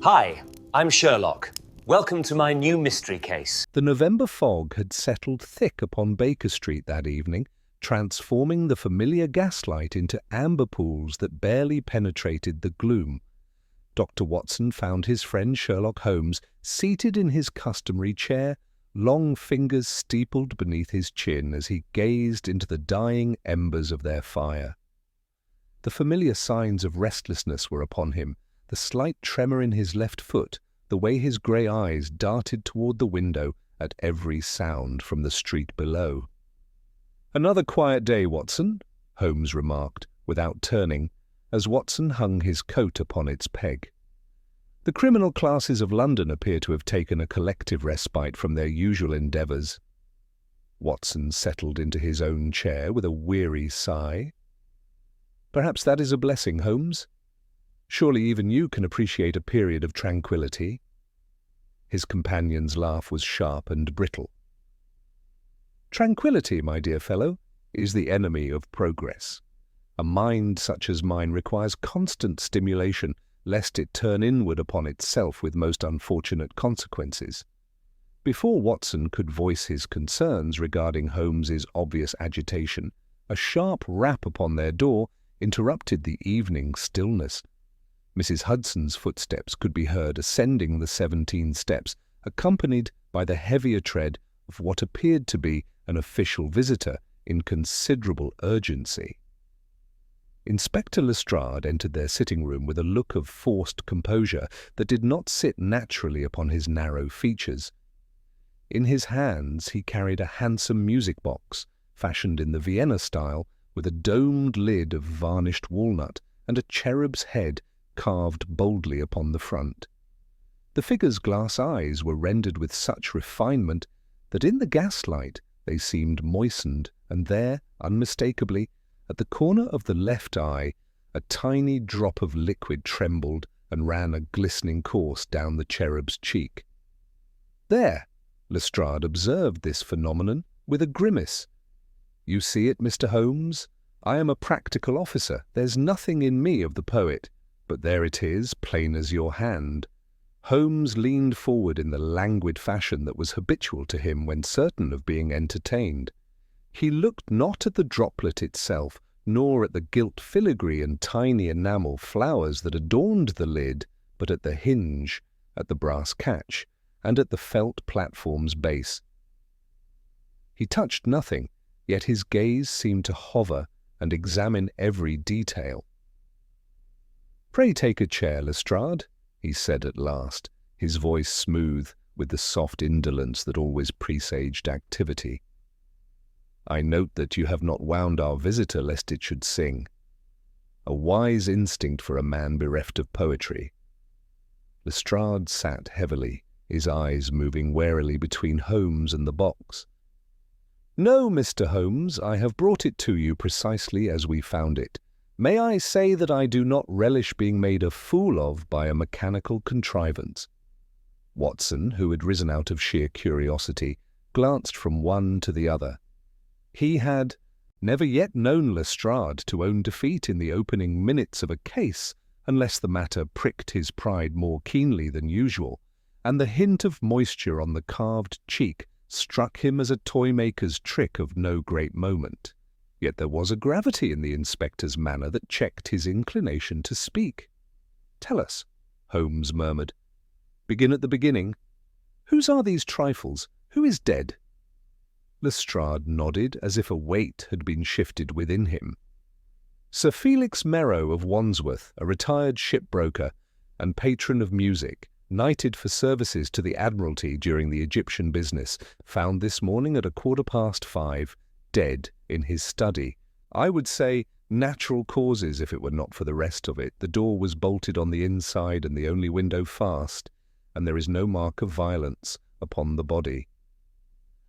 Hi, I'm Sherlock. Welcome to my new mystery case. The November fog had settled thick upon Baker Street that evening, transforming the familiar gaslight into amber pools that barely penetrated the gloom. Dr. Watson found his friend Sherlock Holmes seated in his customary chair, long fingers steepled beneath his chin as he gazed into the dying embers of their fire. The familiar signs of restlessness were upon him, the slight tremor in his left foot, the way his grey eyes darted toward the window at every sound from the street below. "Another quiet day, Watson," Holmes remarked, without turning, as Watson hung his coat upon its peg. "The criminal classes of London appear to have taken a collective respite from their usual endeavours." Watson settled into his own chair with a weary sigh. "Perhaps that is a blessing, Holmes. Surely even you can appreciate a period of tranquillity." His companion's laugh was sharp and brittle. "Tranquillity, my dear fellow, is the enemy of progress. A mind such as mine requires constant stimulation, lest it turn inward upon itself with most unfortunate consequences." Before Watson could voice his concerns regarding Holmes's obvious agitation, a sharp rap upon their door interrupted the evening stillness. Mrs. Hudson's footsteps could be heard ascending the 17 steps, accompanied by the heavier tread of what appeared to be an official visitor in considerable urgency. Inspector Lestrade entered their sitting-room with a look of forced composure that did not sit naturally upon his narrow features. In his hands he carried a handsome music box, fashioned in the Vienna style, with a domed lid of varnished walnut and a cherub's head carved boldly upon the front. The figure's glass eyes were rendered with such refinement that in the gaslight they seemed moistened, and there, unmistakably, at the corner of the left eye, a tiny drop of liquid trembled and ran a glistening course down the cherub's cheek. "There!" Lestrade observed this phenomenon with a grimace. "You see it, Mr. Holmes? I am a practical officer. There's nothing in me of the poet. But there it is, plain as your hand." Holmes leaned forward in the languid fashion that was habitual to him when certain of being entertained. He looked not at the droplet itself, nor at the gilt filigree and tiny enamel flowers that adorned the lid, but at the hinge, at the brass catch, and at the felt platform's base. He touched nothing, yet his gaze seemed to hover and examine every detail. "Pray take a chair, Lestrade," he said at last, his voice smooth with the soft indolence that always presaged activity. "I note that you have not wound our visitor lest it should sing. A wise instinct for a man bereft of poetry." Lestrade sat heavily, his eyes moving warily between Holmes and the box. "No, Mr. Holmes, I have brought it to you precisely as we found it. May I say that I do not relish being made a fool of by a mechanical contrivance." Watson, who had risen out of sheer curiosity, glanced from one to the other. He had never yet known Lestrade to own defeat in the opening minutes of a case, unless the matter pricked his pride more keenly than usual, and the hint of moisture on the carved cheek struck him as a toy-maker's trick of no great moment. Yet there was a gravity in the inspector's manner that checked his inclination to speak. "Tell us," Holmes murmured. "Begin at the beginning. Whose are these trifles? Who is dead?" Lestrade nodded as if a weight had been shifted within him. "Sir Felix Merrow of Wandsworth, a retired shipbroker and patron of music, knighted for services to the Admiralty during the Egyptian business, found this morning at 5:15, dead in his study. I would say natural causes if it were not for the rest of it. The door was bolted on the inside and the only window fast, and there is no mark of violence upon the body."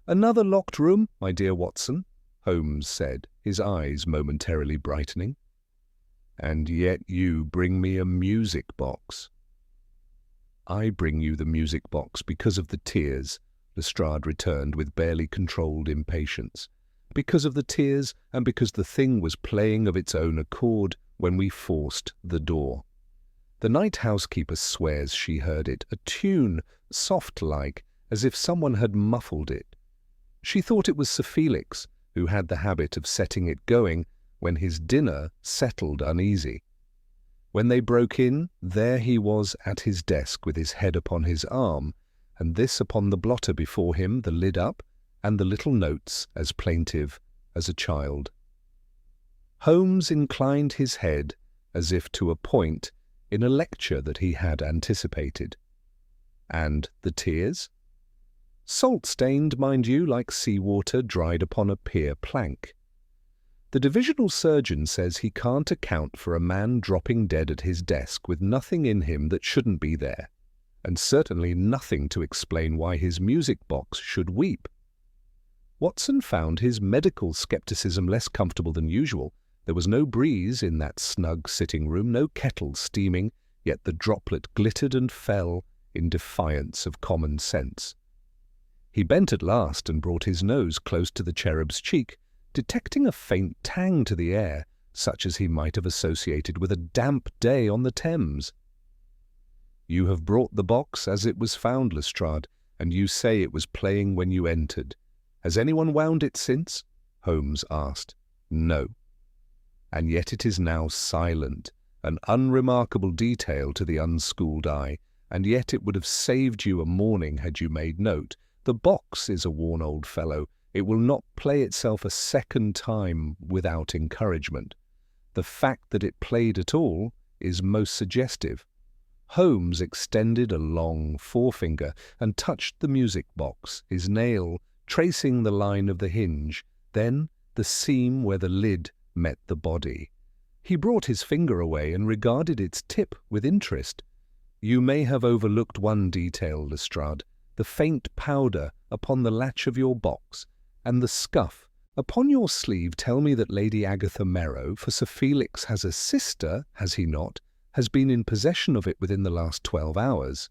"Another locked room, my dear Watson," Holmes said, his eyes momentarily brightening. "And yet you bring me a music box." "I bring you the music box because of the tears," Lestrade returned with barely controlled impatience. "Because of the tears, and because the thing was playing of its own accord when we forced the door. The night housekeeper swears she heard it, a tune, soft-like, as if someone had muffled it. She thought it was Sir Felix, who had the habit of setting it going when his dinner settled uneasy. When they broke in, there he was at his desk with his head upon his arm, and this upon the blotter before him, the lid up, and the little notes as plaintive as a child. Holmes inclined his head as if to a point in a lecture that he had anticipated. And the tears? Salt-stained, mind you, like sea-water dried upon a pier plank. The divisional surgeon says he can't account for a man dropping dead at his desk with nothing in him that shouldn't be there, and certainly nothing to explain why his music box should weep. Watson found his medical scepticism less comfortable than usual. There was no breeze in that snug sitting-room, no kettle steaming, yet the droplet glittered and fell in defiance of common sense. He bent at last and brought his nose close to the cherub's cheek, detecting a faint tang to the air, such as he might have associated with a damp day on the Thames. "You have brought the box as it was found, Lestrade, and you say it was playing when you entered. Has anyone wound it since?" Holmes asked. "No." "And yet it is now silent, an unremarkable detail to the unschooled eye, and yet it would have saved you a morning had you made note. The box is a worn old fellow. It will not play itself a second time without encouragement. The fact that it played at all is most suggestive." Holmes extended a long forefinger and touched the music box, his nail tracing the line of the hinge, then the seam where the lid met the body. He brought his finger away and regarded its tip with interest. "You may have overlooked one detail, Lestrade, the faint powder upon the latch of your box, and the scuff upon your sleeve tell me that Lady Agatha Merrow, for Sir Felix has a sister, has he not, has been in possession of it within the last 12 hours.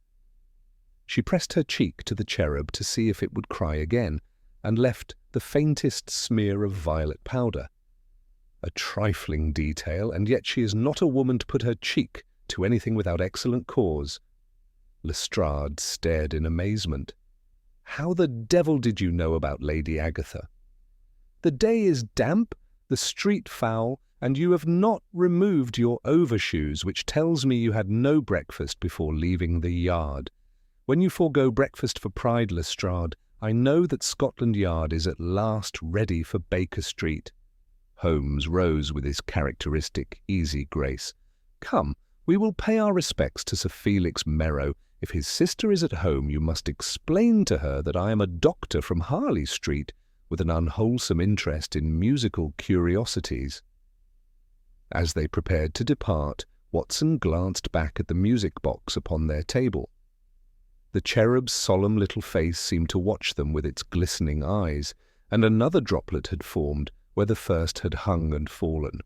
She pressed her cheek to the cherub to see if it would cry again, and left the faintest smear of violet powder. A trifling detail, and yet she is not a woman to put her cheek to anything without excellent cause. Lestrade stared in amazement. "How the devil did you know about Lady Agatha?" "The day is damp, the street foul, and you have not removed your overshoes, which tells me you had no breakfast before leaving the yard. When you forego breakfast for pride, Lestrade, I know that Scotland Yard is at last ready for Baker Street." Holmes rose with his characteristic easy grace. "Come, we will pay our respects to Sir Felix Merrow. If his sister is at home, you must explain to her that I am a doctor from Harley Street, with an unwholesome interest in musical curiosities." As they prepared to depart, Watson glanced back at the music box upon their table. The cherub's solemn little face seemed to watch them with its glistening eyes, and another droplet had formed where the first had hung and fallen.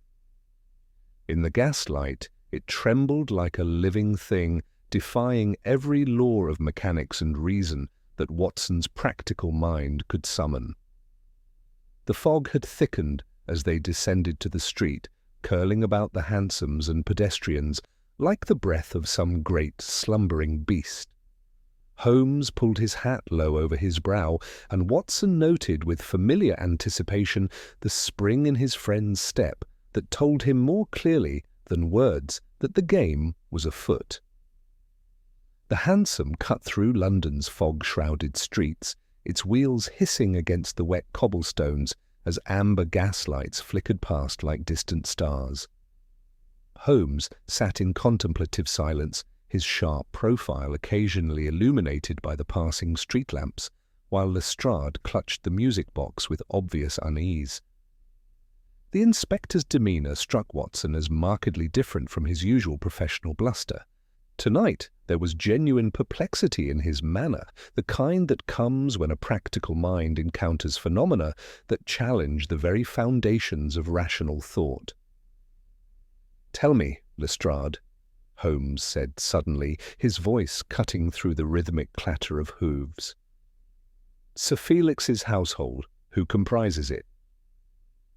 In the gaslight, it trembled like a living thing, defying every law of mechanics and reason that Watson's practical mind could summon. The fog had thickened as they descended to the street, curling about the hansoms and pedestrians like the breath of some great slumbering beast. Holmes pulled his hat low over his brow, and Watson noted with familiar anticipation the spring in his friend's step that told him more clearly than words that the game was afoot. The hansom cut through London's fog-shrouded streets, its wheels hissing against the wet cobblestones as amber gaslights flickered past like distant stars. Holmes sat in contemplative silence, his sharp profile occasionally illuminated by the passing street lamps, while Lestrade clutched the music box with obvious unease. The inspector's demeanour struck Watson as markedly different from his usual professional bluster. Tonight there was genuine perplexity in his manner, the kind that comes when a practical mind encounters phenomena that challenge the very foundations of rational thought. "Tell me, Lestrade," Holmes said suddenly, his voice cutting through the rhythmic clatter of hooves. "Sir Felix's household, who comprises it?"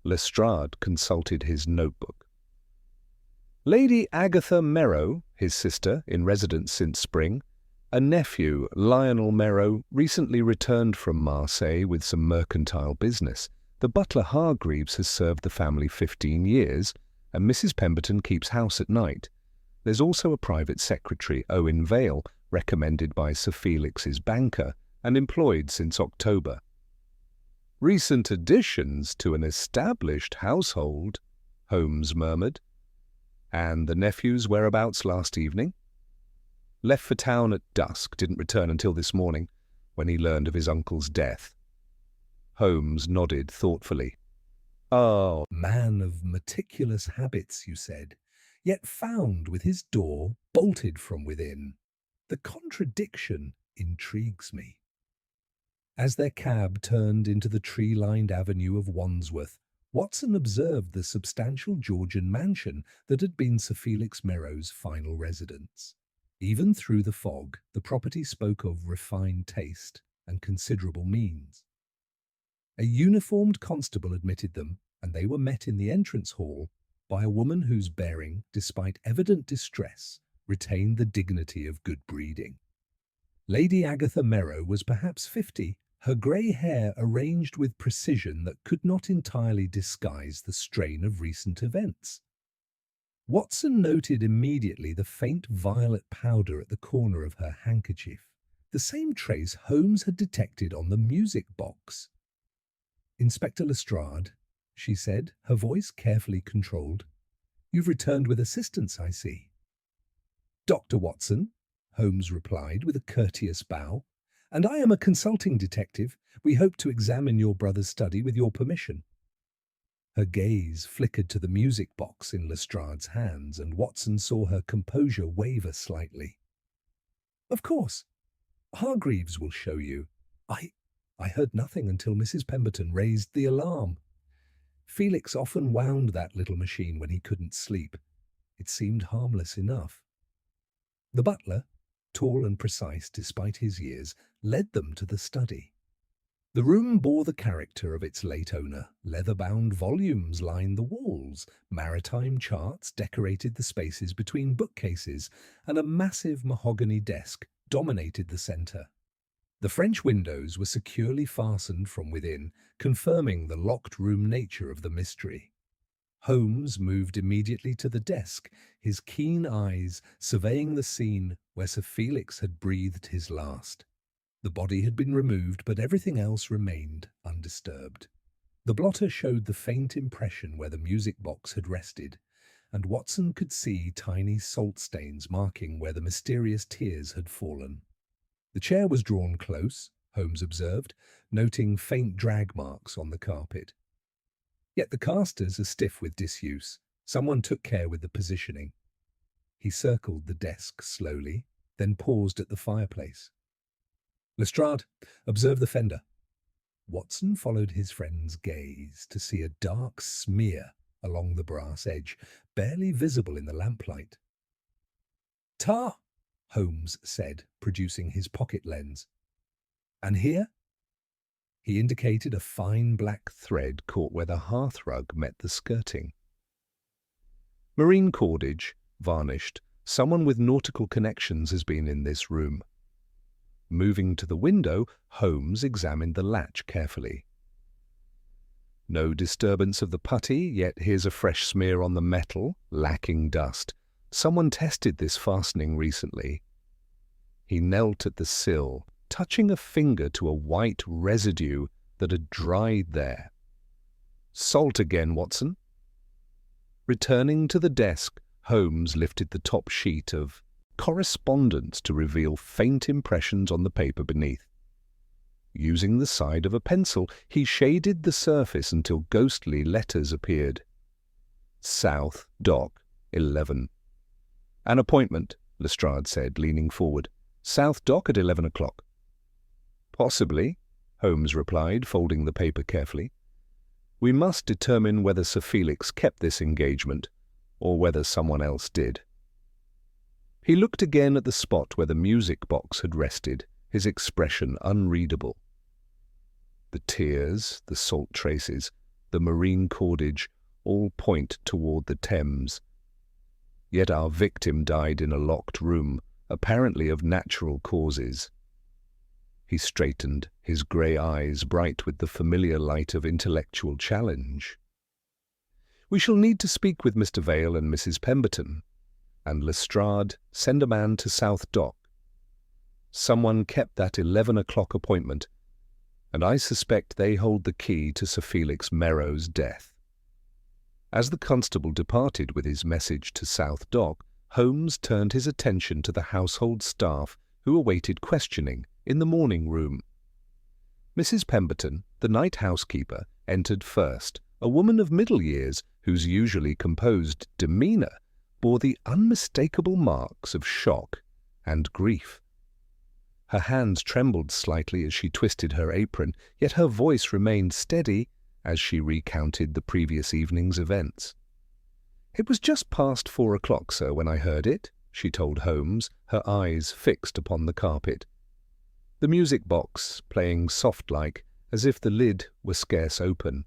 Lestrade consulted his notebook. Lady Agatha Merrow, his sister, in residence since spring, a nephew, Lionel Merrow, recently returned from Marseille with some mercantile business. The butler Hargreaves has served the family 15 years, and Mrs. Pemberton keeps house at night. There's also a private secretary, Owen Vale, recommended by Sir Felix's banker and employed since October. Recent additions to an established household, Holmes murmured. And the nephew's whereabouts last evening? Left for town at dusk, didn't return until this morning, when he learned of his uncle's death. Holmes nodded thoughtfully. "Oh, man of meticulous habits," you said, "yet found with his door bolted from within. The contradiction intrigues me." As their cab turned into the tree-lined avenue of Wandsworth, Watson observed the substantial Georgian mansion that had been Sir Felix Merrow's final residence. Even through the fog, the property spoke of refined taste and considerable means. A uniformed constable admitted them, and they were met in the entrance hall by a woman whose bearing, despite evident distress, retained the dignity of good breeding. Lady Agatha Merrow was perhaps 50, her grey hair arranged with precision that could not entirely disguise the strain of recent events. Watson noted immediately the faint violet powder at the corner of her handkerchief, the same trace Holmes had detected on the music box. "Inspector Lestrade," she said, her voice carefully controlled. "You've returned with assistance, I see." "Dr. Watson," Holmes replied with a courteous bow, "and I am a consulting detective. We hope to examine your brother's study with your permission." Her gaze flickered to the music box in Lestrade's hands, and Watson saw her composure waver slightly. "Of course. Hargreaves will show you. I heard nothing until Mrs. Pemberton raised the alarm. Felix often wound that little machine when he couldn't sleep. It seemed harmless enough." The butler, tall and precise despite his years, led them to the study. The room bore the character of its late owner. Leather-bound volumes lined the walls, maritime charts decorated the spaces between bookcases, and a massive mahogany desk dominated the centre. The French windows were securely fastened from within, confirming the locked-room nature of the mystery. Holmes moved immediately to the desk, his keen eyes surveying the scene where Sir Felix had breathed his last. The body had been removed, but everything else remained undisturbed. The blotter showed the faint impression where the music box had rested, and Watson could see tiny salt stains marking where the mysterious tears had fallen. The chair was drawn close, Holmes observed, noting faint drag marks on the carpet. Yet the casters are stiff with disuse. Someone took care with the positioning. He circled the desk slowly, then paused at the fireplace. "Lestrade, observe the fender." Watson followed his friend's gaze to see a dark smear along the brass edge, barely visible in the lamplight. "Tar," Holmes said, producing his pocket lens. "And here?" He indicated a fine black thread caught where the hearthrug met the skirting. "Marine cordage, varnished. Someone with nautical connections has been in this room." Moving to the window, Holmes examined the latch carefully. No disturbance of the putty, yet here's a fresh smear on the metal, lacking dust. Someone tested this fastening recently. He knelt at the sill, touching a finger to a white residue that had dried there. "Salt again, Watson." Returning to the desk, Holmes lifted the top sheet of correspondence to reveal faint impressions on the paper beneath. Using the side of a pencil, he shaded the surface until ghostly letters appeared. "South Dock, 11. "An appointment," Lestrade said, leaning forward. "South Dock at 11 o'clock. "Possibly," Holmes replied, folding the paper carefully. "We must determine whether Sir Felix kept this engagement, or whether someone else did." He looked again at the spot where the music box had rested, his expression unreadable. The tears, the salt traces, the marine cordage all point toward the Thames. Yet our victim died in a locked room, apparently of natural causes. He straightened, his grey eyes bright with the familiar light of intellectual challenge. We shall need to speak with Mr. Vale and Mrs. Pemberton, and Lestrade, send a man to South Dock. Someone kept that 11 o'clock appointment, and I suspect they hold the key to Sir Felix Merrow's death. As the constable departed with his message to South Dock, Holmes turned his attention to the household staff who awaited questioning in the morning room. Mrs. Pemberton, the night housekeeper, entered first, a woman of middle years whose usually composed demeanour bore the unmistakable marks of shock and grief. Her hands trembled slightly as she twisted her apron, yet her voice remained steady as she recounted the previous evening's events. "It was just past 4 o'clock, sir, when I heard it," she told Holmes, her eyes fixed upon the carpet. The music box playing soft-like, as if the lid were scarce open.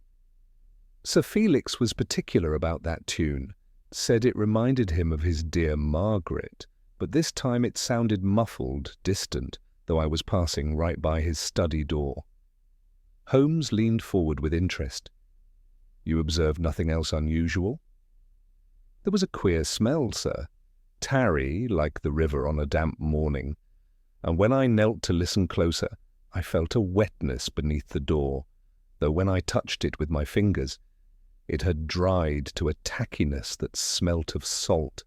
Sir Felix was particular about that tune, said it reminded him of his dear Margaret, but this time it sounded muffled, distant, though I was passing right by his study door. Holmes leaned forward with interest. "You observed nothing else unusual?" "There was a queer smell, sir, tarry like the river on a damp morning, and when I knelt to listen closer, I felt a wetness beneath the door, though when I touched it with my fingers, it had dried to a tackiness that smelt of salt."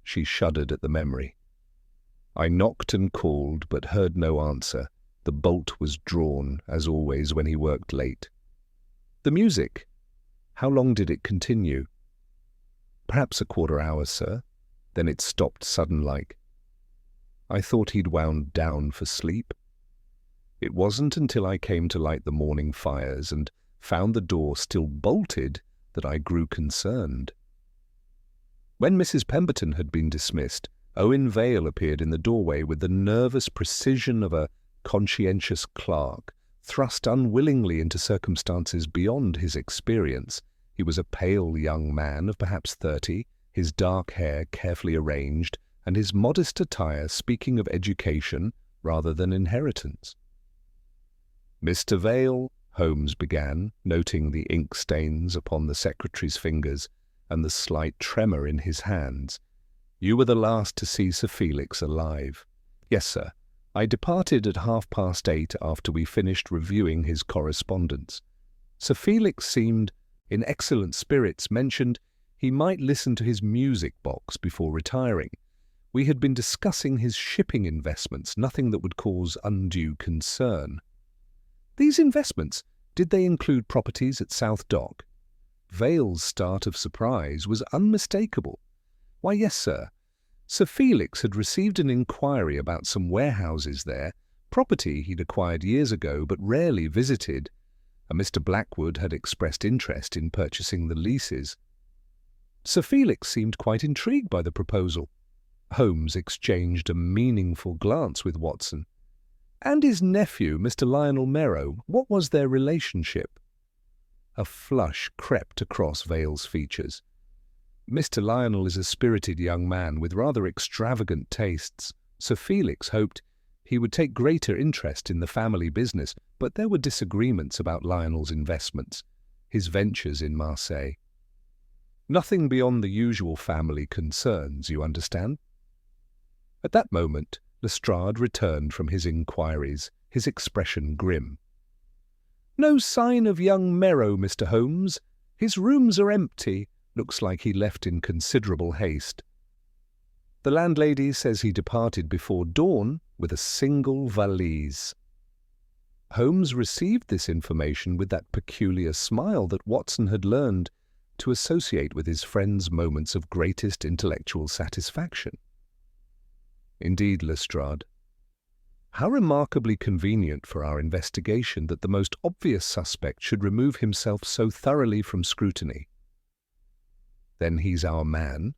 She shuddered at the memory. I knocked and called, but heard no answer. The bolt was drawn, as always when he worked late. "The music, how long did it continue?" "Perhaps a quarter-hour, sir. Then it stopped sudden-like. I thought he'd wound down for sleep. It wasn't until I came to light the morning fires and found the door still bolted that I grew concerned." When Mrs. Pemberton had been dismissed, Owen Vale appeared in the doorway with the nervous precision of a conscientious clerk, thrust unwillingly into circumstances beyond his experience. He was a pale young man of perhaps 30, his dark hair carefully arranged, and his modest attire speaking of education rather than inheritance. "Mr. Vale," Holmes began, noting the ink stains upon the secretary's fingers and the slight tremor in his hands, "you were the last to see Sir Felix alive." "Yes, sir. I departed at 8:30 after we finished reviewing his correspondence. Sir Felix seemed in excellent spirits, mentioned he might listen to his music box before retiring. We had been discussing his shipping investments, nothing that would cause undue concern." "These investments, did they include properties at South Dock?" Vale's start of surprise was unmistakable. "Why, yes, sir. Sir Felix had received an inquiry about some warehouses there, property he'd acquired years ago but rarely visited, and Mr. Blackwood had expressed interest in purchasing the leases. Sir Felix seemed quite intrigued by the proposal." Holmes exchanged a meaningful glance with Watson. "And his nephew, Mr. Lionel Merrow, what was their relationship?" A flush crept across Vale's features. "Mr. Lionel is a spirited young man with rather extravagant tastes. Sir Felix hoped he would take greater interest in the family business, but there were disagreements about Lionel's investments, his ventures in Marseille. Nothing beyond the usual family concerns, you understand?" At that moment, Lestrade returned from his inquiries, his expression grim. "No sign of young Merrow, Mr. Holmes. His rooms are empty. Looks like he left in considerable haste. The landlady says he departed before dawn with a single valise." Holmes received this information with that peculiar smile that Watson had learned to associate with his friend's moments of greatest intellectual satisfaction. "Indeed, Lestrade. How remarkably convenient for our investigation that the most obvious suspect should remove himself so thoroughly from scrutiny." "Then he's our man?"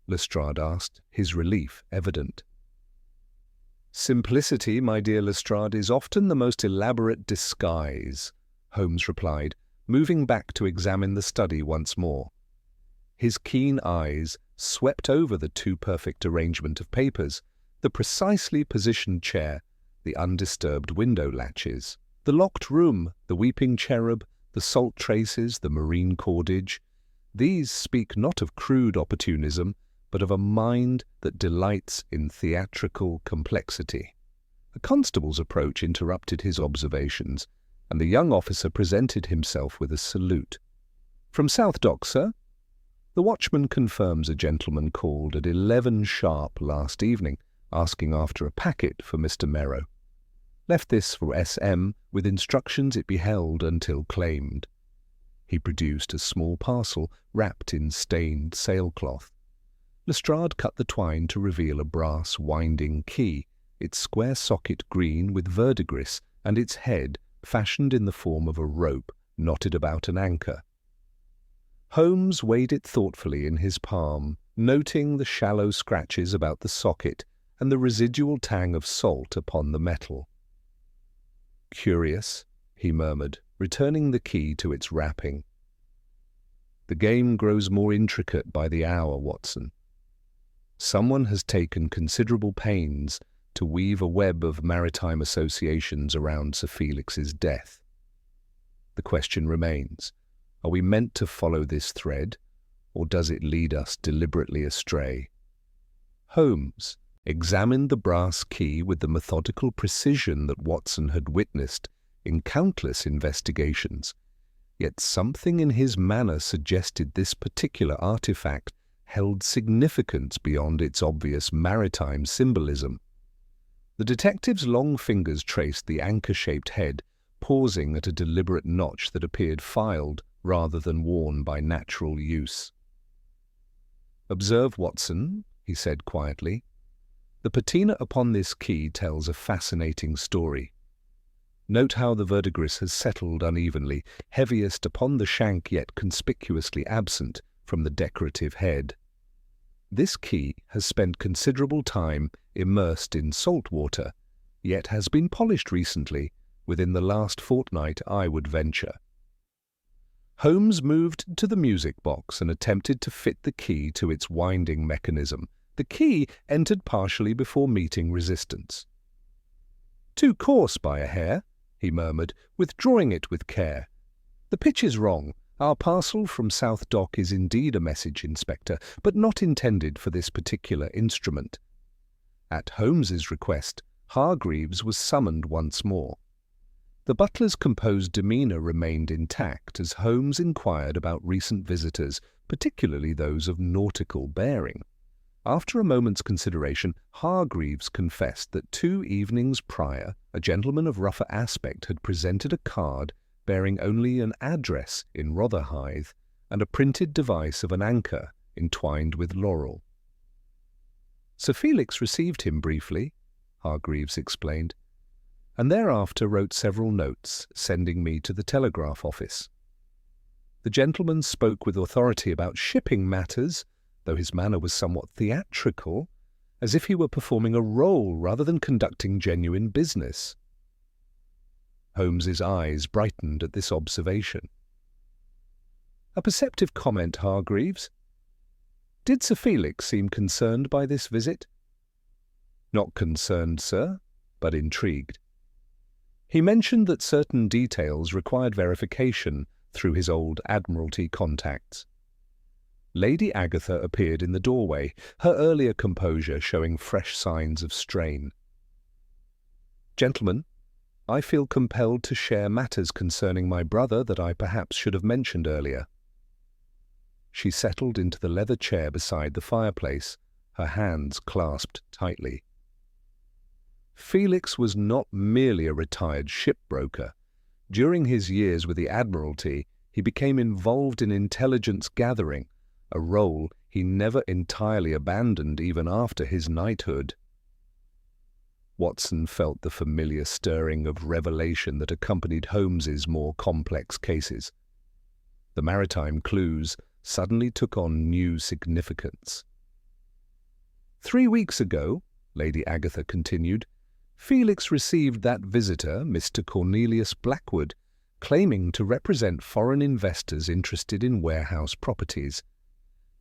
Lestrade asked, his relief evident. "Simplicity, my dear Lestrade, is often the most elaborate disguise," Holmes replied, moving back to examine the study once more. His keen eyes swept over the too-perfect arrangement of papers, the precisely positioned chair, the undisturbed window latches, the locked room, the weeping cherub, the salt traces, the marine cordage. These speak not of crude opportunism, but of a mind that delights in theatrical complexity. A constable's approach interrupted his observations, and the young officer presented himself with a salute. "From South Dock, sir?" "The watchman confirms a gentleman called at 11 sharp last evening, asking after a packet for Mr. Merrow. Left this for S.M. with instructions it be held until claimed." He produced a small parcel wrapped in stained sailcloth. Lestrade cut the twine to reveal a brass winding key, its square socket green with verdigris, and its head fashioned in the form of a rope knotted about an anchor. Holmes weighed it thoughtfully in his palm, noting the shallow scratches about the socket and the residual tang of salt upon the metal. "Curious," he murmured, returning the key to its wrapping. "The game grows more intricate by the hour, Watson. Someone has taken considerable pains to weave a web of maritime associations around Sir Felix's death. The question remains, are we meant to follow this thread, or does it lead us deliberately astray?" Holmes examined the brass key with the methodical precision that Watson had witnessed in countless investigations, yet something in his manner suggested this particular artifact held significance beyond its obvious maritime symbolism. The detective's long fingers traced the anchor-shaped head, pausing at a deliberate notch that appeared filed rather than worn by natural use. "Observe, Watson," he said quietly. "The patina upon this key tells a fascinating story. Note how the verdigris has settled unevenly, heaviest upon the shank yet conspicuously absent from the decorative head. This key has spent considerable time immersed in salt water, yet has been polished recently, within the last fortnight I would venture." Holmes moved to the music box and attempted to fit the key to its winding mechanism. The key entered partially before meeting resistance. "Too coarse by a hair," he murmured, withdrawing it with care. "The pitch is wrong. Our parcel from South Dock is indeed a message, Inspector, but not intended for this particular instrument." At Holmes's request, Hargreaves was summoned once more. The butler's composed demeanour remained intact as Holmes inquired about recent visitors, particularly those of nautical bearing. After a moment's consideration, Hargreaves confessed that 2 evenings prior, a gentleman of rougher aspect had presented a card bearing only an address in Rotherhithe and a printed device of an anchor entwined with laurel. "Sir Felix received him briefly," Hargreaves explained, "and thereafter wrote several notes, sending me to the telegraph office. The gentleman spoke with authority about shipping matters, though his manner was somewhat theatrical, as if he were performing a role rather than conducting genuine business." Holmes's eyes brightened at this observation. "A perceptive comment, Hargreaves. Did Sir Felix seem concerned by this visit?" "Not concerned, sir, but intrigued. He mentioned that certain details required verification through his old Admiralty contacts." Lady Agatha appeared in the doorway, her earlier composure showing fresh signs of strain. "Gentlemen, I feel compelled to share matters concerning my brother that I perhaps should have mentioned earlier." She settled into the leather chair beside the fireplace, her hands clasped tightly. Felix was not merely a retired shipbroker. During his years with the Admiralty, he became involved in intelligence gathering, a role he never entirely abandoned even after his knighthood. Watson felt the familiar stirring of revelation that accompanied Holmes's more complex cases. The maritime clues suddenly took on new significance. 3 weeks ago, Lady Agatha continued, Felix received that visitor, Mr. Cornelius Blackwood, claiming to represent foreign investors interested in warehouse properties.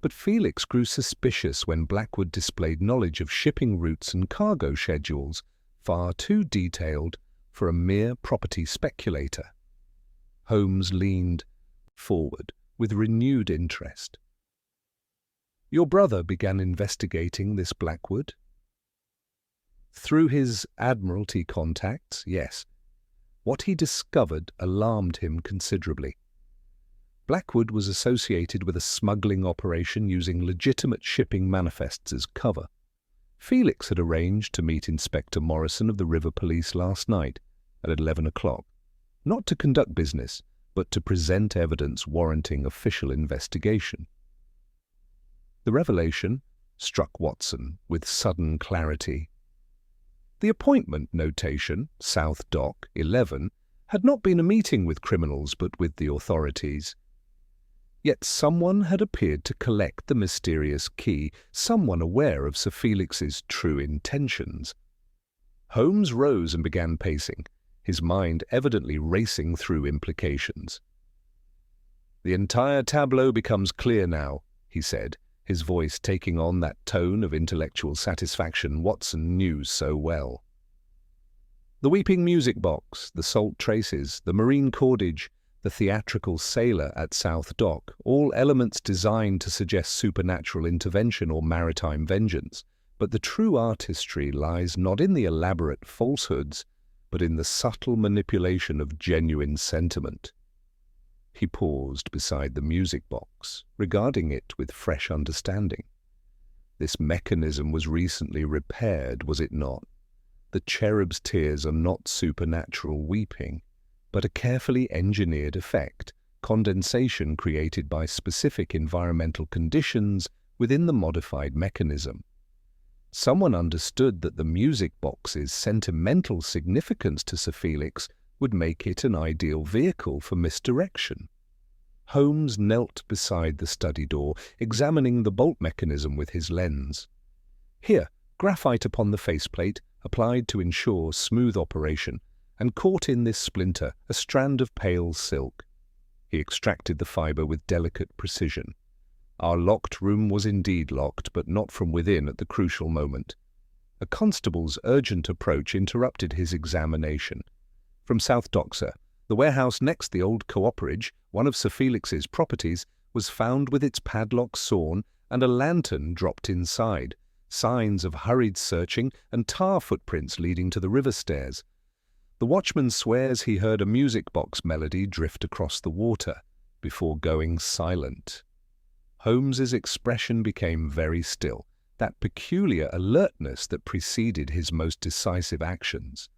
But Felix grew suspicious when Blackwood displayed knowledge of shipping routes and cargo schedules far too detailed for a mere property speculator. Holmes leaned forward with renewed interest. "Your brother began investigating this Blackwood?" "Through his Admiralty contacts, yes. What he discovered alarmed him considerably. Blackwood was associated with a smuggling operation using legitimate shipping manifests as cover. Felix had arranged to meet Inspector Morrison of the River Police last night at 11 o'clock, not to conduct business, but to present evidence warranting official investigation." The revelation struck Watson with sudden clarity. The appointment notation, South Dock 11, had not been a meeting with criminals but with the authorities. Yet someone had appeared to collect the mysterious key, someone aware of Sir Felix's true intentions. Holmes rose and began pacing, his mind evidently racing through implications. "The entire tableau becomes clear now," he said, his voice taking on that tone of intellectual satisfaction Watson knew so well. "The weeping music box, the salt traces, the marine cordage, the theatrical sailor at South Dock, all elements designed to suggest supernatural intervention or maritime vengeance. But the true artistry lies not in the elaborate falsehoods, but in the subtle manipulation of genuine sentiment." He paused beside the music box, regarding it with fresh understanding. This mechanism was recently repaired, was it not? The cherub's tears are not supernatural weeping, but a carefully engineered effect, condensation created by specific environmental conditions within the modified mechanism. Someone understood that the music box's sentimental significance to Sir Felix would make it an ideal vehicle for misdirection. Holmes knelt beside the study door, examining the bolt mechanism with his lens. Here, graphite upon the faceplate, applied to ensure smooth operation, and caught in this splinter a strand of pale silk. He extracted the fibre with delicate precision. Our locked room was indeed locked, but not from within at the crucial moment. A constable's urgent approach interrupted his examination. "From South Dock, sir. The warehouse next the old cooperage, one of Sir Felix's properties, was found with its padlock sawn and a lantern dropped inside, signs of hurried searching and tar footprints leading to the river stairs. The watchman swears he heard a music box melody drift across the water before going silent." Holmes's expression became very still, that peculiar alertness that preceded his most decisive actions.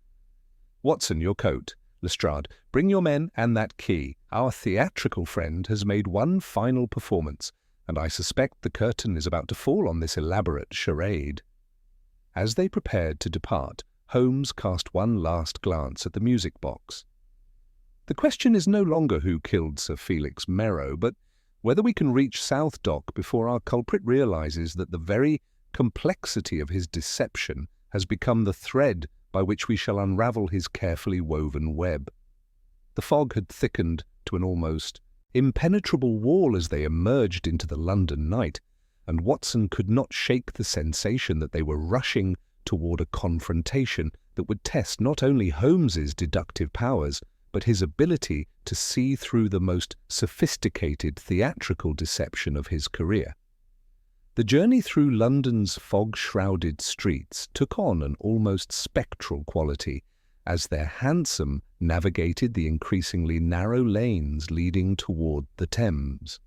"Watson, your coat. Lestrade, bring your men and that key. Our theatrical friend has made one final performance, and I suspect the curtain is about to fall on this elaborate charade." As they prepared to depart, Holmes cast one last glance at the music box. "The question is no longer who killed Sir Felix Merrow, but whether we can reach South Dock before our culprit realizes that the very complexity of his deception has become the thread by which we shall unravel his carefully woven web." The fog had thickened to an almost impenetrable wall as they emerged into the London night, and Watson could not shake the sensation that they were rushing toward a confrontation that would test not only Holmes's deductive powers, but his ability to see through the most sophisticated theatrical deception of his career. The journey through London's fog-shrouded streets took on an almost spectral quality as their hansom navigated the increasingly narrow lanes leading toward the Thames.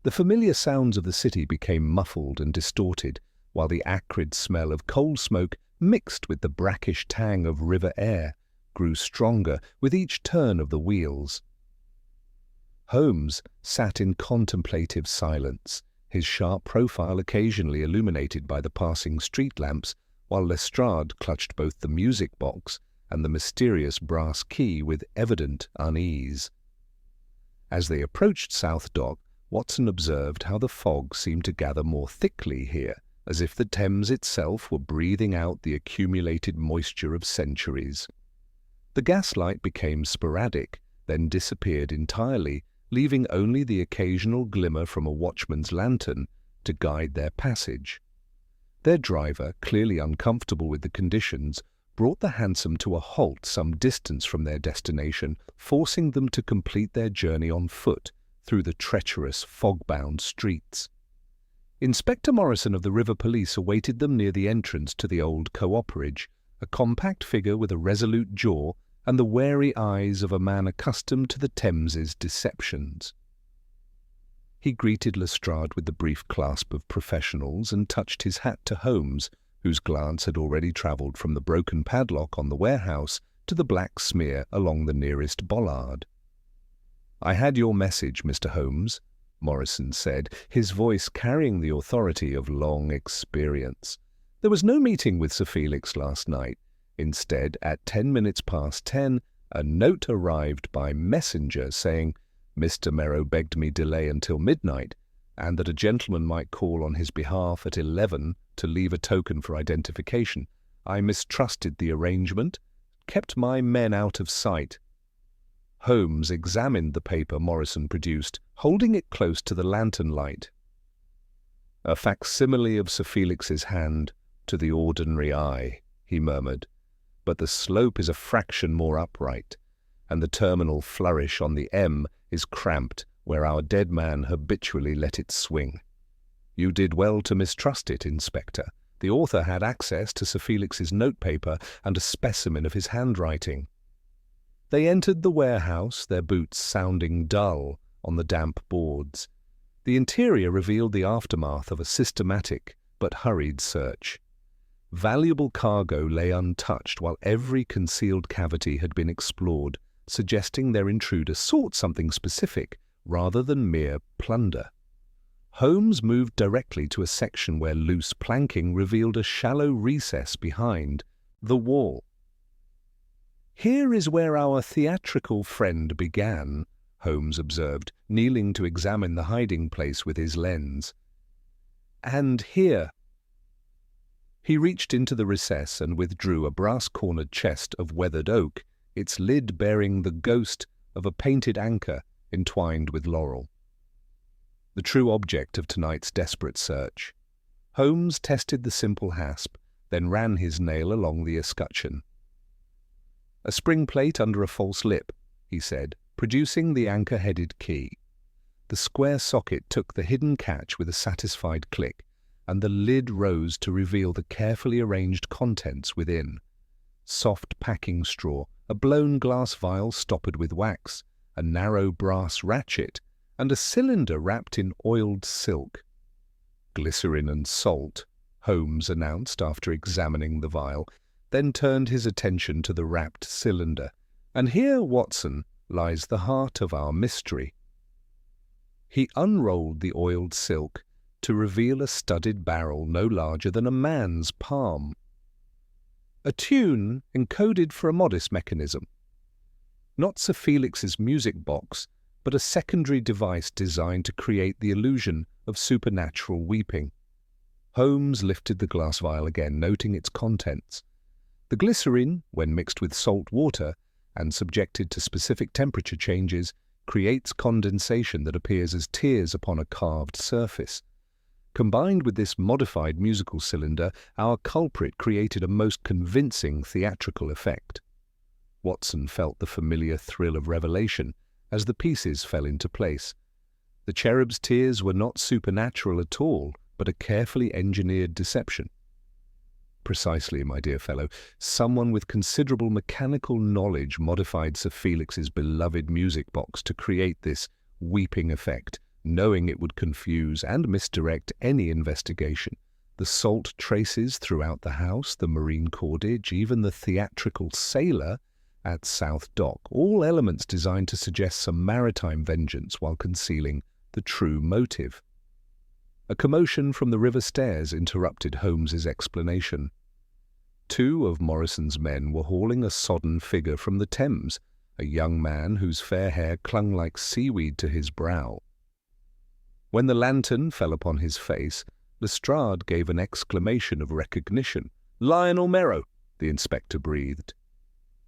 The familiar sounds of the city became muffled and distorted, while the acrid smell of coal smoke mixed with the brackish tang of river air grew stronger with each turn of the wheels. Holmes sat in contemplative silence, his sharp profile occasionally illuminated by the passing street lamps, while Lestrade clutched both the music box and the mysterious brass key with evident unease. As they approached South Dock, Watson observed how the fog seemed to gather more thickly here, as if the Thames itself were breathing out the accumulated moisture of centuries. The gaslight became sporadic, then disappeared entirely leaving only the occasional glimmer from a watchman's lantern to guide their passage. Their driver, clearly uncomfortable with the conditions, brought the hansom to a halt some distance from their destination, forcing them to complete their journey on foot through the treacherous, fog-bound streets. Inspector Morrison of the River Police awaited them near the entrance to the old cooperage, a compact figure with a resolute jaw and the wary eyes of a man accustomed to the Thames's deceptions. He greeted Lestrade with the brief clasp of professionals and touched his hat to Holmes, whose glance had already travelled from the broken padlock on the warehouse to the black smear along the nearest bollard. "I had your message, Mr. Holmes," Morrison said, his voice carrying the authority of long experience. "There was no meeting with Sir Felix last night. Instead, at 10 minutes past 10, a note arrived by messenger saying, 'Mr. Merrow begged me delay until midnight, and that a gentleman might call on his behalf at 11 to leave a token for identification. I mistrusted the arrangement, kept my men out of sight.'" Holmes examined the paper Morrison produced, holding it close to the lantern light. "A facsimile of Sir Felix's hand to the ordinary eye," he murmured, "but the slope is a fraction more upright, and the terminal flourish on the M is cramped where our dead man habitually let it swing. You did well to mistrust it, Inspector. The author had access to Sir Felix's notepaper and a specimen of his handwriting." They entered the warehouse, their boots sounding dull on the damp boards. The interior revealed the aftermath of a systematic but hurried search. Valuable cargo lay untouched while every concealed cavity had been explored, suggesting their intruder sought something specific rather than mere plunder. Holmes moved directly to a section where loose planking revealed a shallow recess behind the wall. "Here is where our theatrical friend began," Holmes observed, kneeling to examine the hiding place with his lens. "And here." He reached into the recess and withdrew a brass-cornered chest of weathered oak, its lid bearing the ghost of a painted anchor entwined with laurel. The true object of tonight's desperate search. Holmes tested the simple hasp, then ran his nail along the escutcheon. "A spring plate under a false lip," he said, producing the anchor-headed key. The square socket took the hidden catch with a satisfied click, and the lid rose to reveal the carefully arranged contents within. Soft packing straw, a blown glass vial stoppered with wax, a narrow brass ratchet, and a cylinder wrapped in oiled silk. "Glycerin and salt," Holmes announced after examining the vial, then turned his attention to the wrapped cylinder. "And here, Watson, lies the heart of our mystery." He unrolled the oiled silk to reveal a studded barrel no larger than a man's palm. A tune encoded for a modest mechanism. Not Sir Felix's music box, but a secondary device designed to create the illusion of supernatural weeping. Holmes lifted the glass vial again, noting its contents. The glycerine, when mixed with salt water and subjected to specific temperature changes, creates condensation that appears as tears upon a carved surface. Combined with this modified musical cylinder, our culprit created a most convincing theatrical effect. Watson felt the familiar thrill of revelation as the pieces fell into place. The cherub's tears were not supernatural at all, but a carefully engineered deception. "Precisely, my dear fellow. Someone with considerable mechanical knowledge modified Sir Felix's beloved music box to create this weeping effect, knowing it would confuse and misdirect any investigation. The salt traces throughout the house, the marine cordage, even the theatrical sailor at South Dock, all elements designed to suggest some maritime vengeance while concealing the true motive." A commotion from the river stairs interrupted Holmes's explanation. Two of Morrison's men were hauling a sodden figure from the Thames, a young man whose fair hair clung like seaweed to his brow. When the lantern fell upon his face, Lestrade gave an exclamation of recognition. "Lionel Merrow," the inspector breathed.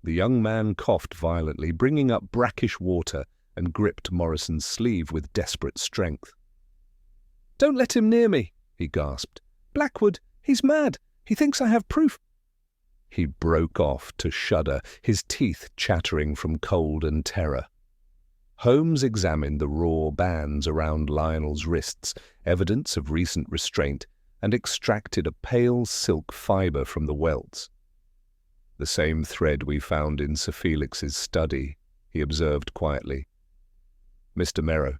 The young man coughed violently, bringing up brackish water and gripped Morrison's sleeve with desperate strength. "Don't let him near me," he gasped. "Blackwood, he's mad. He thinks I have proof." He broke off to shudder, his teeth chattering from cold and terror. Holmes examined the raw bands around Lionel's wrists, evidence of recent restraint, and extracted a pale silk fibre from the welts. "The same thread we found in Sir Felix's study," he observed quietly. "Mr. Merrow,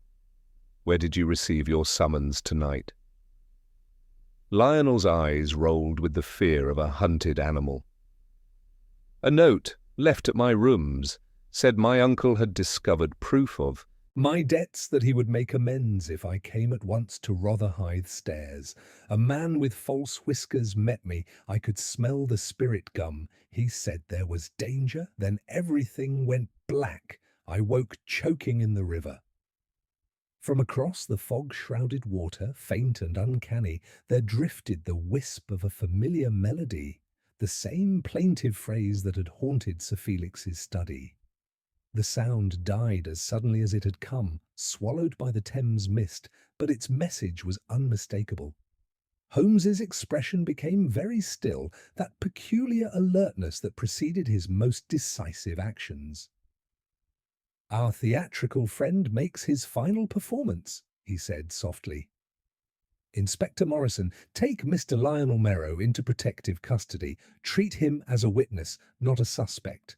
where did you receive your summons tonight?" Lionel's eyes rolled with the fear of a hunted animal. "A note, left at my rooms, said my uncle had discovered proof of my debts, that he would make amends if I came at once to Rotherhithe Stairs. A man with false whiskers met me. I could smell the spirit gum. He said there was danger. Then everything went black. I woke choking in the river." From across the fog-shrouded water, faint and uncanny, there drifted the wisp of a familiar melody, the same plaintive phrase that had haunted Sir Felix's study. The sound died as suddenly as it had come, swallowed by the Thames mist, but its message was unmistakable. Holmes's expression became very still, that peculiar alertness that preceded his most decisive actions. "Our theatrical friend makes his final performance," he said softly. "Inspector Morrison, take Mr. Lionel Merrow into protective custody. Treat him as a witness, not a suspect.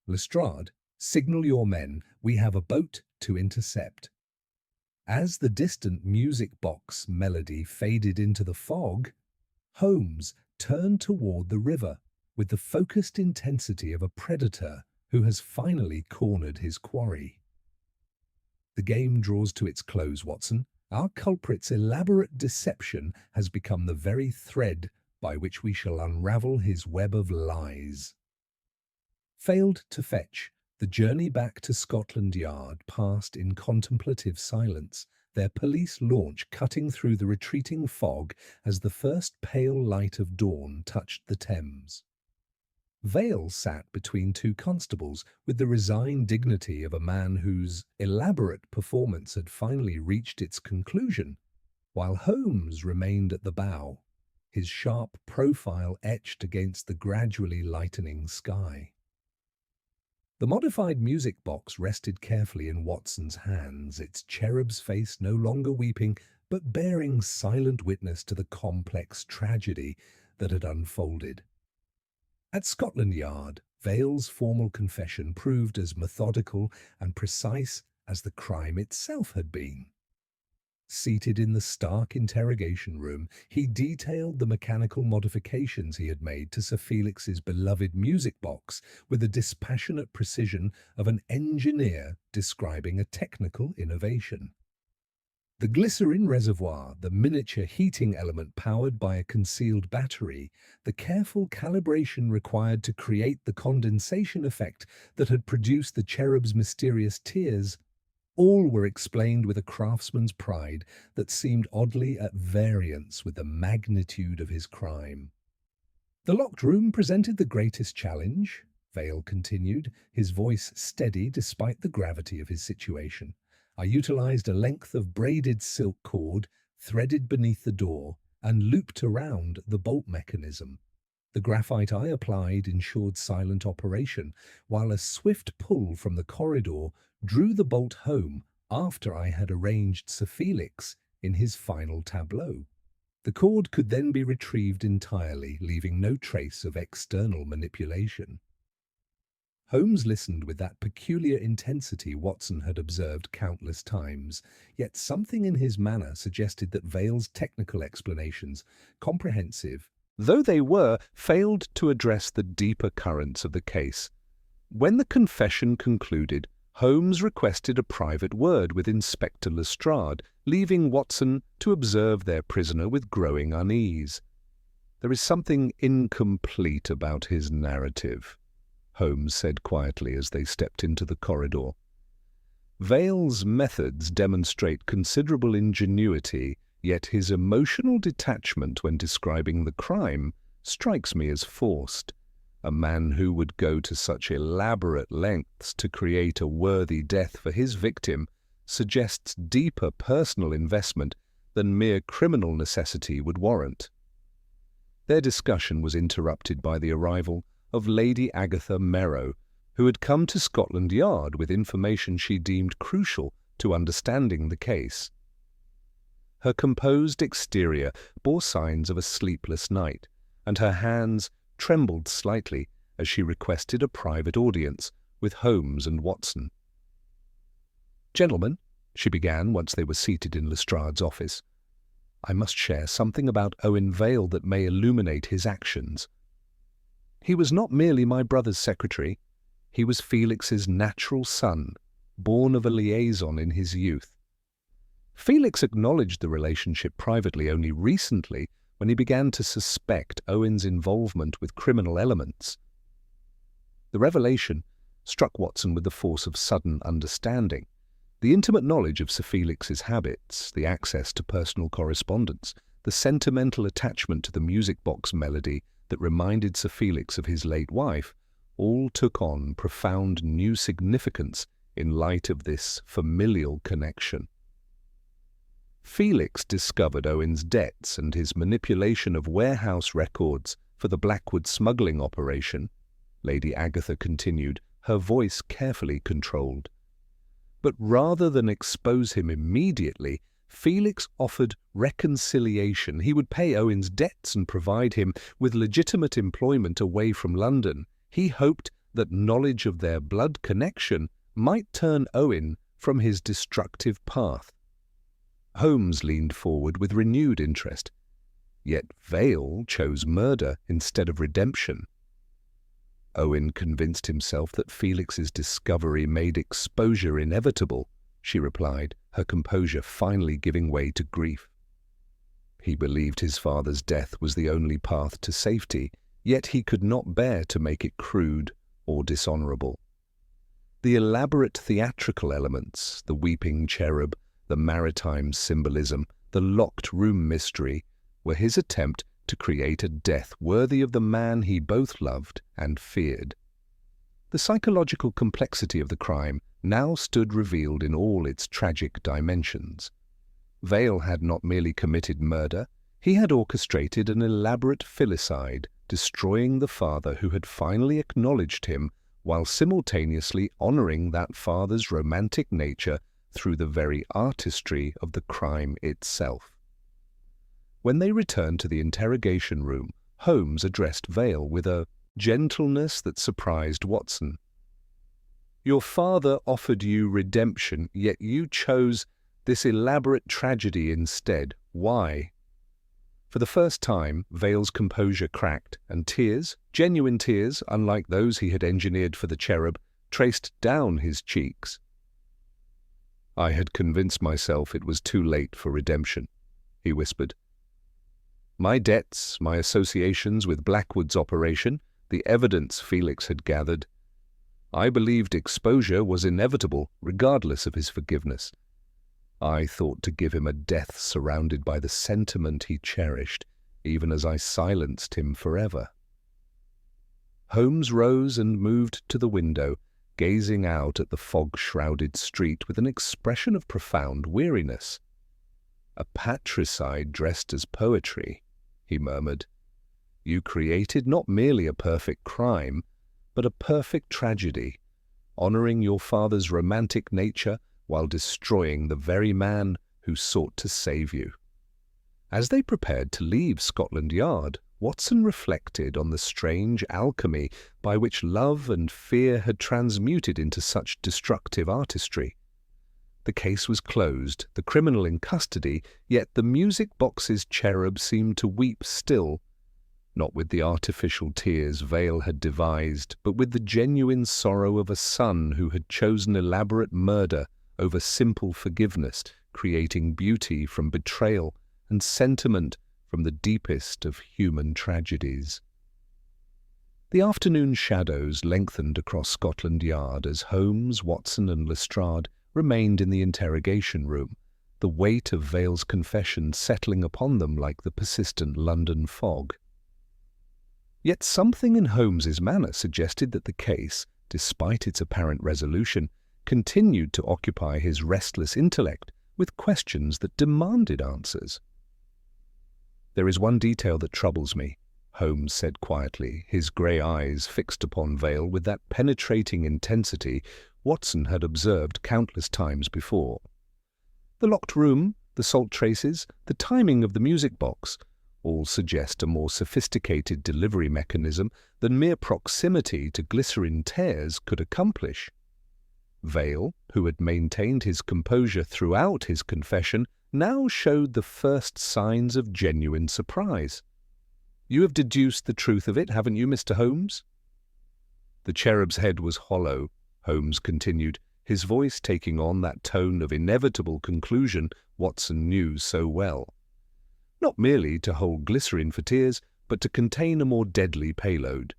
Lestrade, signal your men. We have a boat to intercept." As the distant music box melody faded into the fog, Holmes turned toward the river with the focused intensity of a predator who has finally cornered his quarry. "The game draws to its close, Watson. Our culprit's elaborate deception has become the very thread by which we shall unravel his web of lies." Failed to fetch, the journey back to Scotland Yard passed in contemplative silence, their police launch cutting through the retreating fog as the first pale light of dawn touched the Thames. Vale sat between two constables with the resigned dignity of a man whose elaborate performance had finally reached its conclusion, while Holmes remained at the bow, his sharp profile etched against the gradually lightening sky. The modified music box rested carefully in Watson's hands, its cherub's face no longer weeping, but bearing silent witness to the complex tragedy that had unfolded. At Scotland Yard, Vale's formal confession proved as methodical and precise as the crime itself had been. Seated in the stark interrogation room, he detailed the mechanical modifications he had made to Sir Felix's beloved music box with the dispassionate precision of an engineer describing a technical innovation. The glycerin reservoir, the miniature heating element powered by a concealed battery, the careful calibration required to create the condensation effect that had produced the cherub's mysterious tears, all were explained with a craftsman's pride that seemed oddly at variance with the magnitude of his crime. "The locked room presented the greatest challenge," Vale continued, his voice steady despite the gravity of his situation. "I utilized a length of braided silk cord, threaded beneath the door, and looped around the bolt mechanism. The graphite I applied ensured silent operation, while a swift pull from the corridor drew the bolt home after I had arranged Sir Felix in his final tableau. The cord could then be retrieved entirely, leaving no trace of external manipulation." Holmes listened with that peculiar intensity Watson had observed countless times, yet something in his manner suggested that Vale's technical explanations, comprehensive though they were, failed to address the deeper currents of the case. When the confession concluded, Holmes requested a private word with Inspector Lestrade, leaving Watson to observe their prisoner with growing unease. "There is something incomplete about his narrative," Holmes said quietly as they stepped into the corridor. "Vale's methods demonstrate considerable ingenuity, yet his emotional detachment when describing the crime strikes me as forced. A man who would go to such elaborate lengths to create a worthy death for his victim suggests deeper personal investment than mere criminal necessity would warrant. Their discussion was interrupted by the arrival of Lady Agatha Merrow, who had come to Scotland Yard with information she deemed crucial to understanding the case. Her composed exterior bore signs of a sleepless night, and her hands trembled slightly as she requested a private audience with Holmes and Watson. "Gentlemen," she began once they were seated in Lestrade's office, "I must share something about Owen Vale that may illuminate his actions. He was not merely my brother's secretary, he was Felix's natural son, born of a liaison in his youth. Felix acknowledged the relationship privately only recently when he began to suspect Owen's involvement with criminal elements. The revelation struck Watson with the force of sudden understanding. The intimate knowledge of Sir Felix's habits, the access to personal correspondence, the sentimental attachment to the music box melody that reminded Sir Felix of his late wife, all took on profound new significance in light of this familial connection. Felix discovered Owen's debts and his manipulation of warehouse records for the Blackwood smuggling operation, Lady Agatha continued, her voice carefully controlled. But rather than expose him immediately, Felix offered reconciliation. He would pay Owen's debts and provide him with legitimate employment away from London. He hoped that knowledge of their blood connection might turn Owen from his destructive path. Holmes leaned forward with renewed interest. Yet Vale chose murder instead of redemption. Owen convinced himself that Felix's discovery made exposure inevitable, she replied, her composure finally giving way to grief. He believed his father's death was the only path to safety, yet he could not bear to make it crude or dishonourable. The elaborate theatrical elements, the weeping cherub, the maritime symbolism, the locked room mystery, were his attempt to create a death worthy of the man he both loved and feared. The psychological complexity of the crime now stood revealed in all its tragic dimensions. Vale had not merely committed murder, he had orchestrated an elaborate filicide, destroying the father who had finally acknowledged him, while simultaneously honouring that father's romantic nature through the very artistry of the crime itself. When they returned to the interrogation room, Holmes addressed Vale with a gentleness that surprised Watson. "Your father offered you redemption, yet you chose this elaborate tragedy instead. Why?" For the first time, Vale's composure cracked, and tears, genuine tears, unlike those he had engineered for the cherub, traced down his cheeks. "I had convinced myself it was too late for redemption," he whispered. "My debts, my associations with Blackwood's operation, the evidence Felix had gathered. I believed exposure was inevitable, regardless of his forgiveness. I thought to give him a death surrounded by the sentiment he cherished, even as I silenced him forever." Holmes rose and moved to the window, gazing out at the fog-shrouded street with an expression of profound weariness. "A patricide dressed as poetry," he murmured. "You created not merely a perfect crime, but a perfect tragedy, honouring your father's romantic nature while destroying the very man who sought to save you." As they prepared to leave Scotland Yard, Watson reflected on the strange alchemy by which love and fear had transmuted into such destructive artistry. The case was closed, the criminal in custody, yet the music box's cherub seemed to weep still, not with the artificial tears Vale had devised, but with the genuine sorrow of a son who had chosen elaborate murder over simple forgiveness, creating beauty from betrayal and sentiment from the deepest of human tragedies. The afternoon shadows lengthened across Scotland Yard as Holmes, Watson and Lestrade remained in the interrogation room, the weight of Vale's confession settling upon them like the persistent London fog. Yet something in Holmes's manner suggested that the case, despite its apparent resolution, continued to occupy his restless intellect with questions that demanded answers. "There is one detail that troubles me," Holmes said quietly, his grey eyes fixed upon Vale with that penetrating intensity Watson had observed countless times before. "The locked room, the salt traces, the timing of the music box, all suggest a more sophisticated delivery mechanism than mere proximity to glycerin tears could accomplish." Vale, who had maintained his composure throughout his confession, now showed the first signs of genuine surprise. "You have deduced the truth of it, haven't you, Mr. Holmes?" "The cherub's head was hollow," Holmes continued, his voice taking on that tone of inevitable conclusion Watson knew so well. "Not merely to hold glycerin for tears, but to contain a more deadly payload.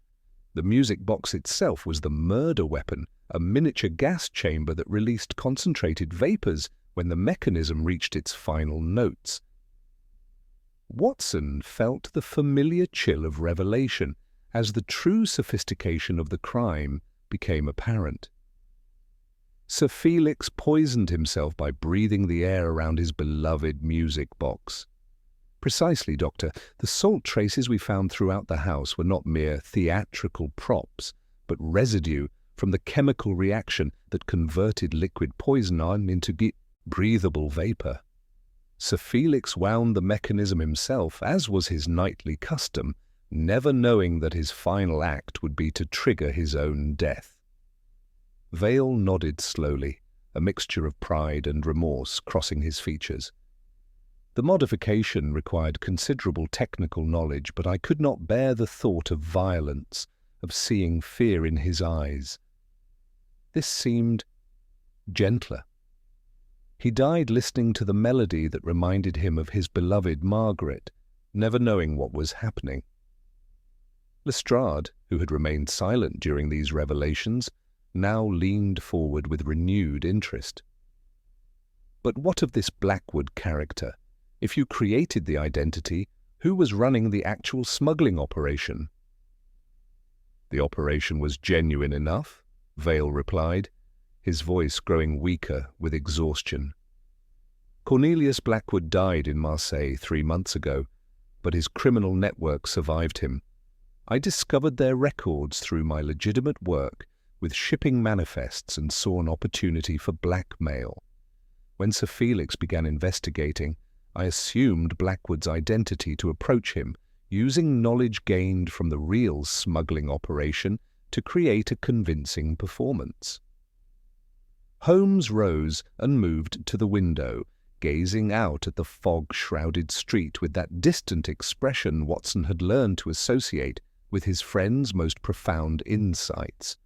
The music box itself was the murder weapon, a miniature gas chamber that released concentrated vapors when the mechanism reached its final notes." Watson felt the familiar chill of revelation as the true sophistication of the crime became apparent. Sir Felix poisoned himself by breathing the air around his beloved music box. "Precisely, Doctor. The salt traces we found throughout the house were not mere theatrical props, but residue from the chemical reaction that converted liquid poison into breathable vapor. Sir Felix wound the mechanism himself, as was his nightly custom, never knowing that his final act would be to trigger his own death." Vale nodded slowly, a mixture of pride and remorse crossing his features. "The modification required considerable technical knowledge, but I could not bear the thought of violence, of seeing fear in his eyes. This seemed gentler. He died listening to the melody that reminded him of his beloved Margaret, never knowing what was happening." Lestrade, who had remained silent during these revelations, now leaned forward with renewed interest. "But what of this Blackwood character? If you created the identity, who was running the actual smuggling operation?" "The operation was genuine enough," Vale replied, his voice growing weaker with exhaustion. "Cornelius Blackwood died in Marseille 3 months ago, but his criminal network survived him. I discovered their records through my legitimate work with shipping manifests and saw an opportunity for blackmail. When Sir Felix began investigating, I assumed Blackwood's identity to approach him, using knowledge gained from the real smuggling operation to create a convincing performance." Holmes rose and moved to the window, gazing out at the fog-shrouded street with that distant expression Watson had learned to associate with his friend's most profound insights.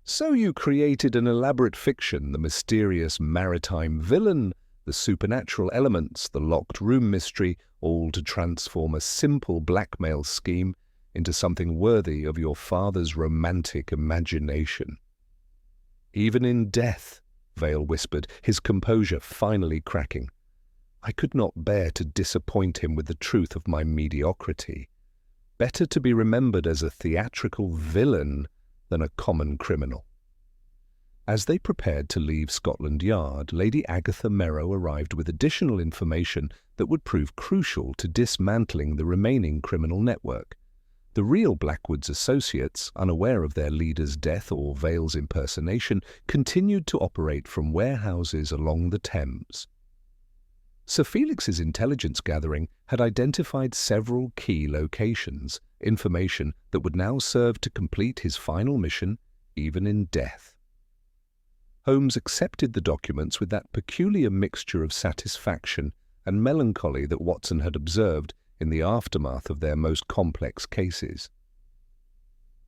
"So you created an elaborate fiction, the mysterious maritime villain, the supernatural elements, the locked room mystery, all to transform a simple blackmail scheme into something worthy of your father's romantic imagination." "Even in death," Vale whispered, his composure finally cracking. "I could not bear to disappoint him with the truth of my mediocrity. Better to be remembered as a theatrical villain than a common criminal." As they prepared to leave Scotland Yard, Lady Agatha Merrow arrived with additional information that would prove crucial to dismantling the remaining criminal network. The real Blackwood's associates, unaware of their leader's death or Vale's impersonation, continued to operate from warehouses along the Thames. Sir Felix's intelligence gathering had identified several key locations, information that would now serve to complete his final mission, even in death. Holmes accepted the documents with that peculiar mixture of satisfaction and melancholy that Watson had observed in the aftermath of their most complex cases.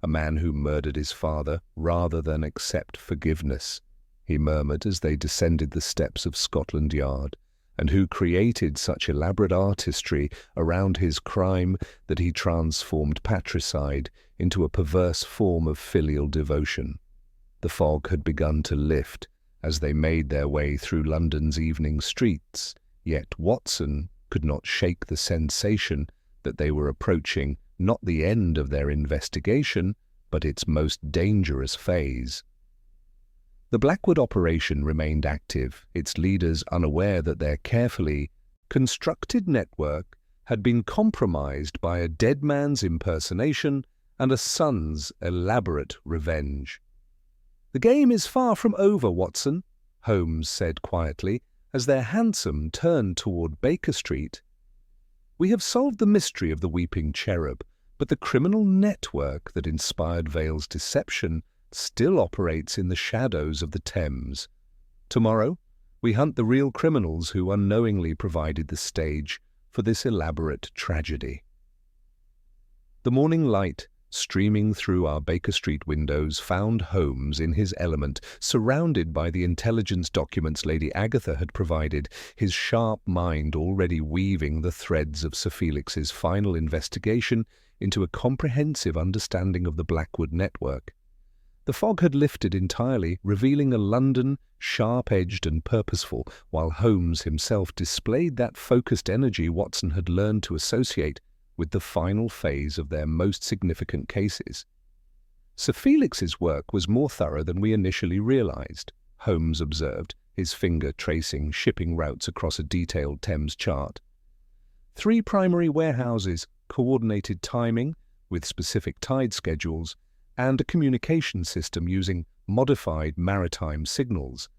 "A man who murdered his father rather than accept forgiveness," he murmured as they descended the steps of Scotland Yard, "and who created such elaborate artistry around his crime that he transformed patricide into a perverse form of filial devotion." The fog had begun to lift as they made their way through London's evening streets, yet Watson could not shake the sensation that they were approaching not the end of their investigation, but its most dangerous phase. The Blackwood operation remained active, its leaders unaware that their carefully constructed network had been compromised by a dead man's impersonation and a son's elaborate revenge. "The game is far from over, Watson," Holmes said quietly as their hansom turned toward Baker Street. "We have solved the mystery of the Weeping Cherub, but the criminal network that inspired Vale's deception still operates in the shadows of the Thames. Tomorrow, we hunt the real criminals who unknowingly provided the stage for this elaborate tragedy." The morning light, streaming through our Baker Street windows, found Holmes in his element, surrounded by the intelligence documents Lady Agatha had provided, his sharp mind already weaving the threads of Sir Felix's final investigation into a comprehensive understanding of the Blackwood network. The fog had lifted entirely, revealing a London sharp-edged and purposeful, while Holmes himself displayed that focused energy Watson had learned to associate with the final phase of their most significant cases. Sir Felix's work was more thorough than we initially realized, Holmes observed, his finger tracing shipping routes across a detailed Thames chart. 3 primary warehouses, coordinated timing with specific tide schedules, and a communication system using modified maritime signals.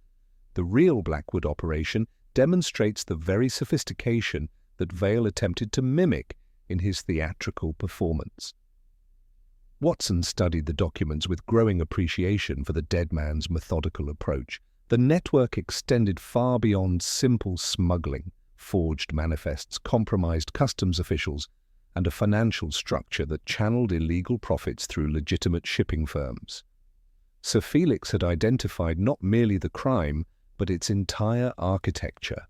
The real Blackwood operation demonstrates the very sophistication that Vale attempted to mimic in his theatrical performance. Watson studied the documents with growing appreciation for the dead man's methodical approach. The network extended far beyond simple smuggling, forged manifests, compromised customs officials, and a financial structure that channeled illegal profits through legitimate shipping firms. Sir Felix had identified not merely the crime, but its entire architecture.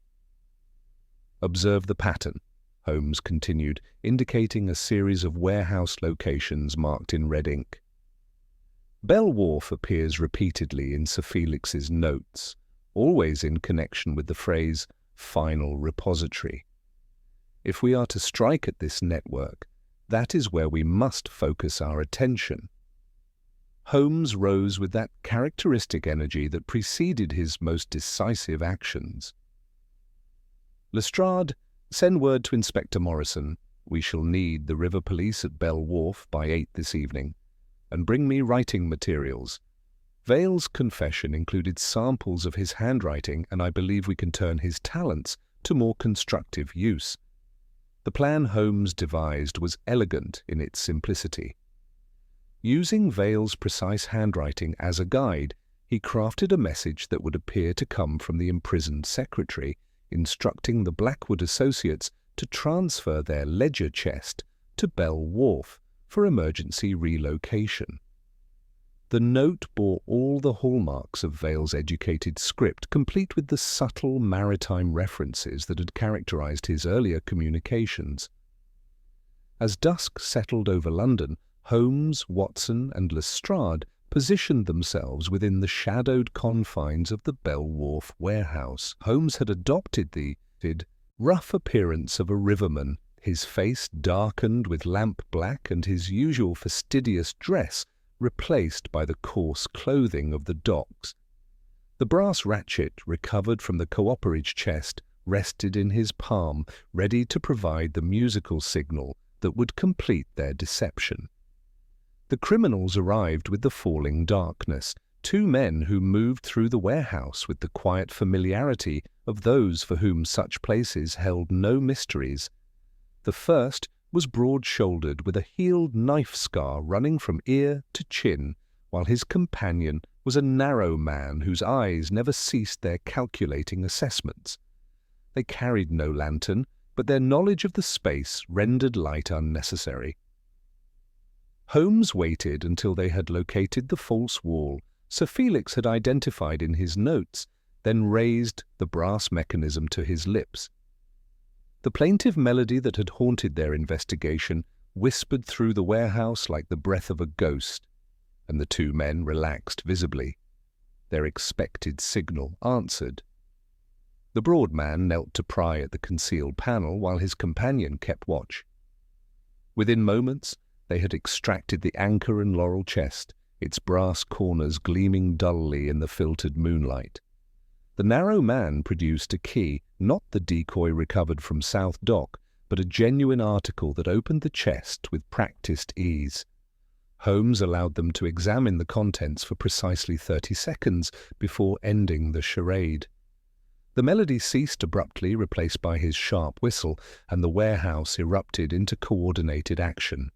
"Observe the pattern," Holmes continued, indicating a series of warehouse locations marked in red ink. Bell Wharf appears repeatedly in Sir Felix's notes, always in connection with the phrase "final repository." If we are to strike at this network, that is where we must focus our attention. Holmes rose with that characteristic energy that preceded his most decisive actions. "Lestrade, send word to Inspector Morrison. We shall need the river police at Bell Wharf by 8 this evening. And bring me writing materials. Vale's confession included samples of his handwriting, and I believe we can turn his talents to more constructive use." The plan Holmes devised was elegant in its simplicity. Using Vale's precise handwriting as a guide, he crafted a message that would appear to come from the imprisoned secretary, instructing the Blackwood associates to transfer their ledger chest to Bell Wharf for emergency relocation. The note bore all the hallmarks of Vale's educated script, complete with the subtle maritime references that had characterized his earlier communications. As dusk settled over London, Holmes, Watson, and Lestrade positioned themselves within the shadowed confines of the Bell Wharf warehouse. Holmes had adopted the rough appearance of a riverman, his face darkened with lamp black and his usual fastidious dress replaced by the coarse clothing of the docks. The brass ratchet recovered from the cooperage chest rested in his palm, ready to provide the musical signal that would complete their deception. The criminals arrived with the falling darkness, 2 men who moved through the warehouse with the quiet familiarity of those for whom such places held no mysteries. The first was broad-shouldered with a healed knife scar running from ear to chin, while his companion was a narrow man whose eyes never ceased their calculating assessments. They carried no lantern, but their knowledge of the space rendered light unnecessary. Holmes waited until they had located the false wall Sir Felix had identified in his notes, then raised the brass mechanism to his lips. The plaintive melody that had haunted their investigation whispered through the warehouse like the breath of a ghost, and the 2 men relaxed visibly. Their expected signal answered. The broad man knelt to pry at the concealed panel while his companion kept watch. Within moments, they had extracted the anchor and laurel chest, its brass corners gleaming dully in the filtered moonlight. The narrow man produced a key, not the decoy recovered from South Dock, but a genuine article that opened the chest with practiced ease. Holmes allowed them to examine the contents for precisely 30 seconds before ending the charade. The melody ceased abruptly, replaced by his sharp whistle, and the warehouse erupted into coordinated action.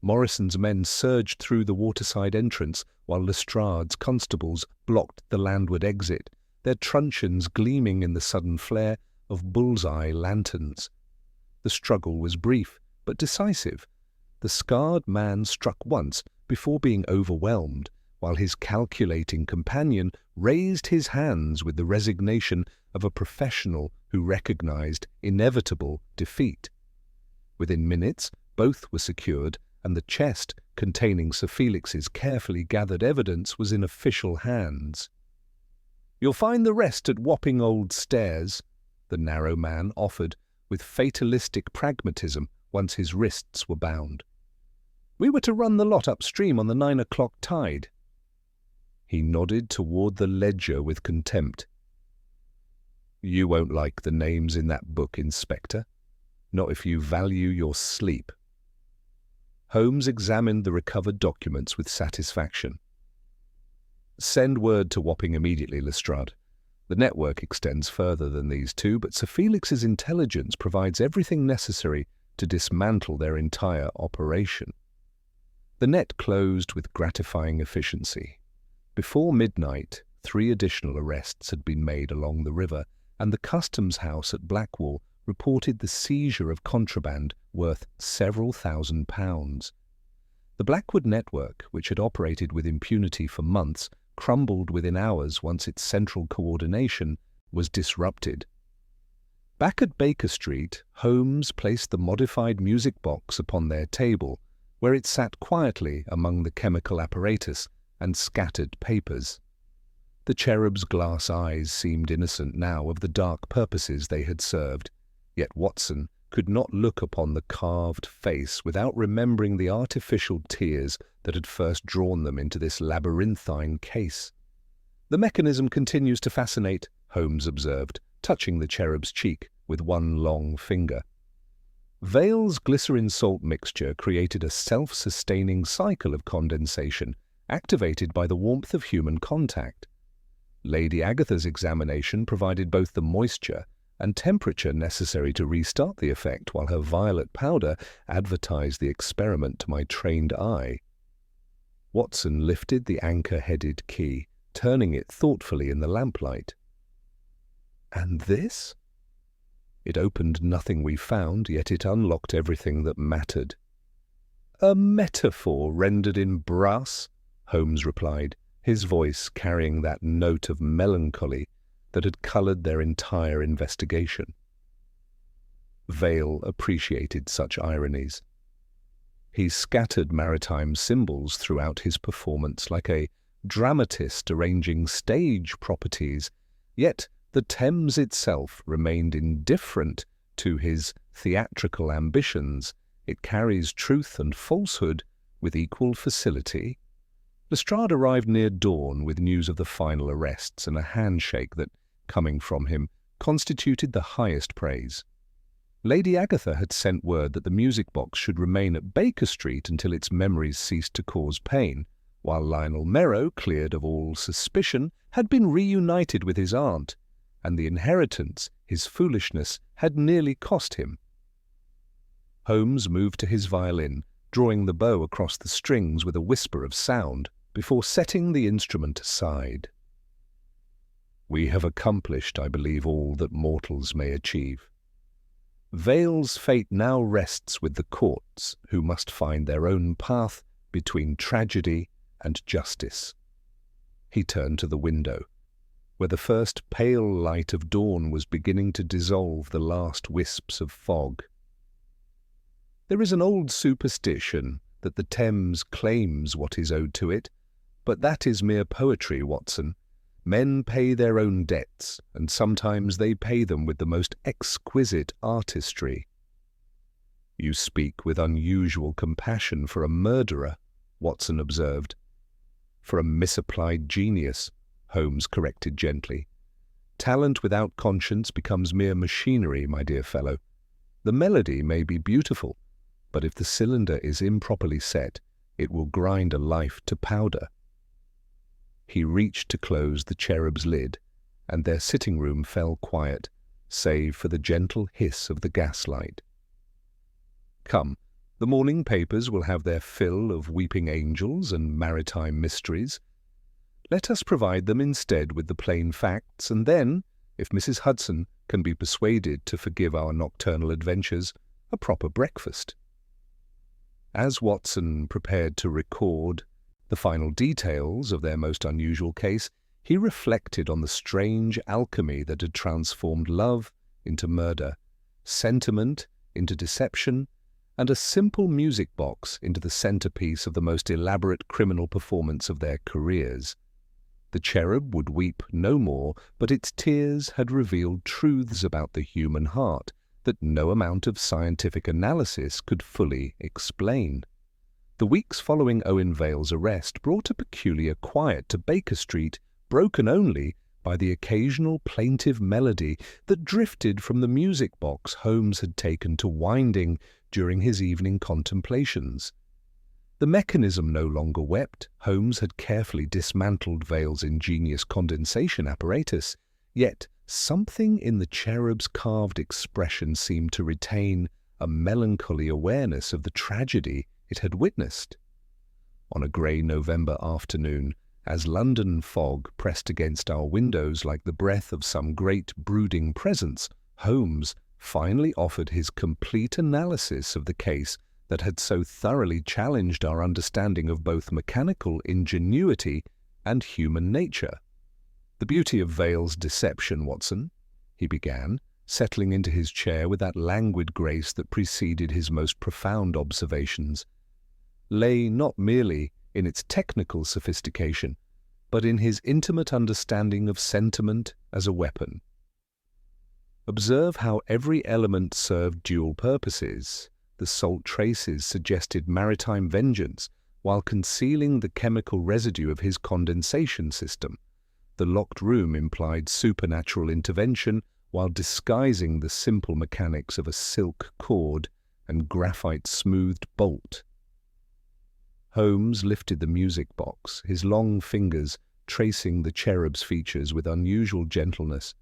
Morrison's men surged through the waterside entrance, while Lestrade's constables blocked the landward exit, their truncheons gleaming in the sudden flare of bull's-eye lanterns. The struggle was brief, but decisive. The scarred man struck once before being overwhelmed, while his calculating companion raised his hands with the resignation of a professional who recognized inevitable defeat. Within minutes, both were secured, and the chest containing Sir Felix's carefully gathered evidence was in official hands. "You'll find the rest at Wapping Old Stairs," the narrow man offered, with fatalistic pragmatism once his wrists were bound. "We were to run the lot upstream on the 9 o'clock tide." He nodded toward the ledger with contempt. "You won't like the names in that book, Inspector. Not if you value your sleep." Holmes examined the recovered documents with satisfaction. "Send word to Wapping immediately, Lestrade. The network extends further than these two, but Sir Felix's intelligence provides everything necessary to dismantle their entire operation." The net closed with gratifying efficiency. Before midnight, 3 additional arrests had been made along the river, and the customs house at Blackwall reported the seizure of contraband worth several £1,000s. The Blackwood network, which had operated with impunity for months, crumbled within hours once its central coordination was disrupted. Back at Baker Street, Holmes placed the modified music box upon their table, where it sat quietly among the chemical apparatus and scattered papers. The cherub's glass eyes seemed innocent now of the dark purposes they had served, yet Watson could not look upon the carved face without remembering the artificial tears that had first drawn them into this labyrinthine case. "The mechanism continues to fascinate," Holmes observed, touching the cherub's cheek with one long finger. Vale's glycerin salt mixture created a self-sustaining cycle of condensation, activated by the warmth of human contact. Lady Agatha's examination provided both the moisture and temperature necessary to restart the effect, while her violet powder advertised the experiment to my trained eye. Watson lifted the anchor-headed key, turning it thoughtfully in the lamplight. "And this?" "It opened nothing we found, yet it unlocked everything that mattered." "A metaphor rendered in brass," Holmes replied, his voice carrying that note of melancholy that had coloured their entire investigation. Vale appreciated such ironies. He scattered maritime symbols throughout his performance like a dramatist arranging stage properties, yet the Thames itself remained indifferent to his theatrical ambitions. It carries truth and falsehood with equal facility. Lestrade arrived near dawn with news of the final arrests and a handshake that, coming from him, constituted the highest praise. Lady Agatha had sent word that the music box should remain at Baker Street until its memories ceased to cause pain, while Lionel Merrow, cleared of all suspicion, had been reunited with his aunt, and the inheritance his foolishness had nearly cost him. Holmes moved to his violin, drawing the bow across the strings with a whisper of sound, before setting the instrument aside. "We have accomplished, I believe, all that mortals may achieve. Vale's fate now rests with the courts, who must find their own path between tragedy and justice." He turned to the window, where the first pale light of dawn was beginning to dissolve the last wisps of fog. "There is an old superstition that the Thames claims what is owed to it, but that is mere poetry, Watson. Men pay their own debts, and sometimes they pay them with the most exquisite artistry." You speak with unusual compassion for a murderer, Watson observed. For a misapplied genius, Holmes corrected gently. Talent without conscience becomes mere machinery, my dear fellow. The melody may be beautiful, but if the cylinder is improperly set, it will grind a life to powder. He reached to close the cherub's lid, and their sitting room fell quiet, save for the gentle hiss of the gaslight. Come, the morning papers will have their fill of weeping angels and maritime mysteries. Let us provide them instead with the plain facts, and then, if Mrs. Hudson can be persuaded to forgive our nocturnal adventures, a proper breakfast. As Watson prepared to record the final details of their most unusual case, he reflected on the strange alchemy that had transformed love into murder, sentiment into deception, and a simple music box into the centerpiece of the most elaborate criminal performance of their careers. The cherub would weep no more, but its tears had revealed truths about the human heart that no amount of scientific analysis could fully explain. The weeks following Owen Vale's arrest brought a peculiar quiet to Baker Street, broken only by the occasional plaintive melody that drifted from the music box Holmes had taken to winding during his evening contemplations. The mechanism no longer wept. Holmes had carefully dismantled Vale's ingenious condensation apparatus, yet something in the cherub's carved expression seemed to retain a melancholy awareness of the tragedy it had witnessed. On a grey November afternoon, as London fog pressed against our windows like the breath of some great brooding presence, Holmes finally offered his complete analysis of the case that had so thoroughly challenged our understanding of both mechanical ingenuity and human nature. "The beauty of Vale's deception, Watson," he began, settling into his chair with that languid grace that preceded his most profound observations, lay not merely in its technical sophistication, but in his intimate understanding of sentiment as a weapon. Observe how every element served dual purposes. The salt traces suggested maritime vengeance, while concealing the chemical residue of his condensation system. The locked room implied supernatural intervention, while disguising the simple mechanics of a silk cord and graphite-smoothed bolt. Holmes lifted the music box, his long fingers tracing the cherub's features with unusual gentleness.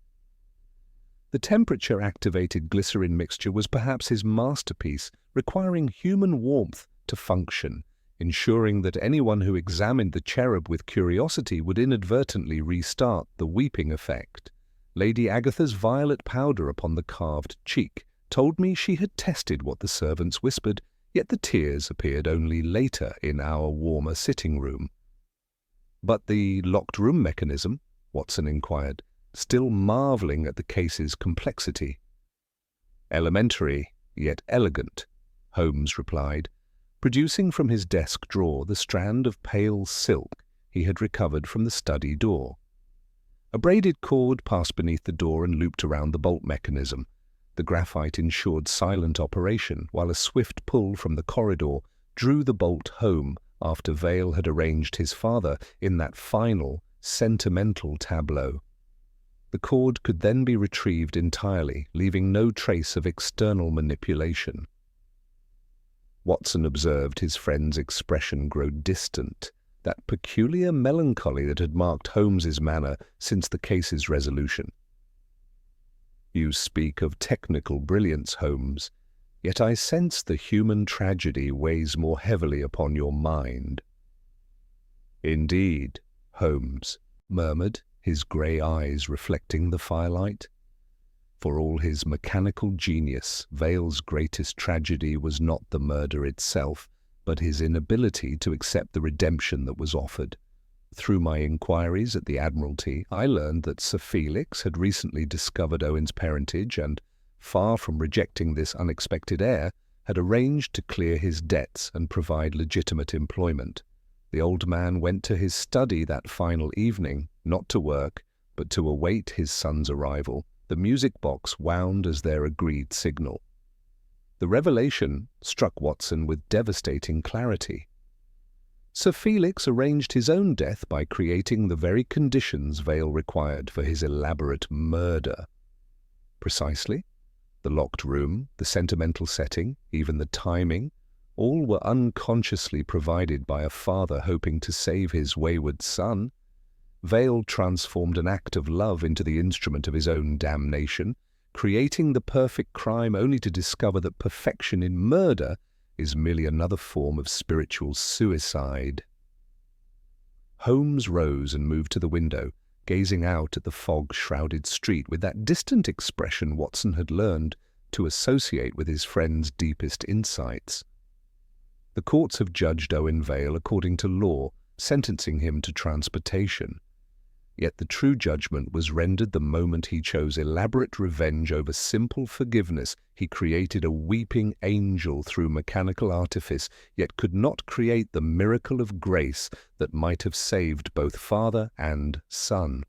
The temperature-activated glycerin mixture was perhaps his masterpiece, requiring human warmth to function, ensuring that anyone who examined the cherub with curiosity would inadvertently restart the weeping effect. Lady Agatha's violet powder upon the carved cheek told me she had tested what the servants whispered, yet the tears appeared only later in our warmer sitting room. "But the locked room mechanism?" Watson inquired, still marvelling at the case's complexity. "Elementary, yet elegant," Holmes replied, producing from his desk drawer the strand of pale silk he had recovered from the study door. A braided cord passed beneath the door and looped around the bolt mechanism. The graphite ensured silent operation, while a swift pull from the corridor drew the bolt home after Vale had arranged his father in that final, sentimental tableau. The cord could then be retrieved entirely, leaving no trace of external manipulation. Watson observed his friend's expression grow distant, that peculiar melancholy that had marked Holmes's manner since the case's resolution. "You speak of technical brilliance, Holmes, yet I sense the human tragedy weighs more heavily upon your mind." "Indeed," Holmes murmured, his grey eyes reflecting the firelight. For all his mechanical genius, Vale's greatest tragedy was not the murder itself, but his inability to accept the redemption that was offered. Through my inquiries at the Admiralty, I learned that Sir Felix had recently discovered Owen's parentage and, far from rejecting this unexpected heir, had arranged to clear his debts and provide legitimate employment. The old man went to his study that final evening, not to work, but to await his son's arrival. The music box wound as their agreed signal. The revelation struck Watson with devastating clarity. Sir Felix arranged his own death by creating the very conditions Vale required for his elaborate murder. Precisely. The locked room, the sentimental setting, even the timing, all were unconsciously provided by a father hoping to save his wayward son. Vale transformed an act of love into the instrument of his own damnation, creating the perfect crime only to discover that perfection in murder is merely another form of spiritual suicide. Holmes rose and moved to the window, gazing out at the fog-shrouded street with that distant expression Watson had learned to associate with his friend's deepest insights. The courts have judged Owen Vale according to law, sentencing him to transportation. Yet the true judgment was rendered the moment he chose elaborate revenge over simple forgiveness. He created a weeping angel through mechanical artifice, yet could not create the miracle of grace that might have saved both father and son.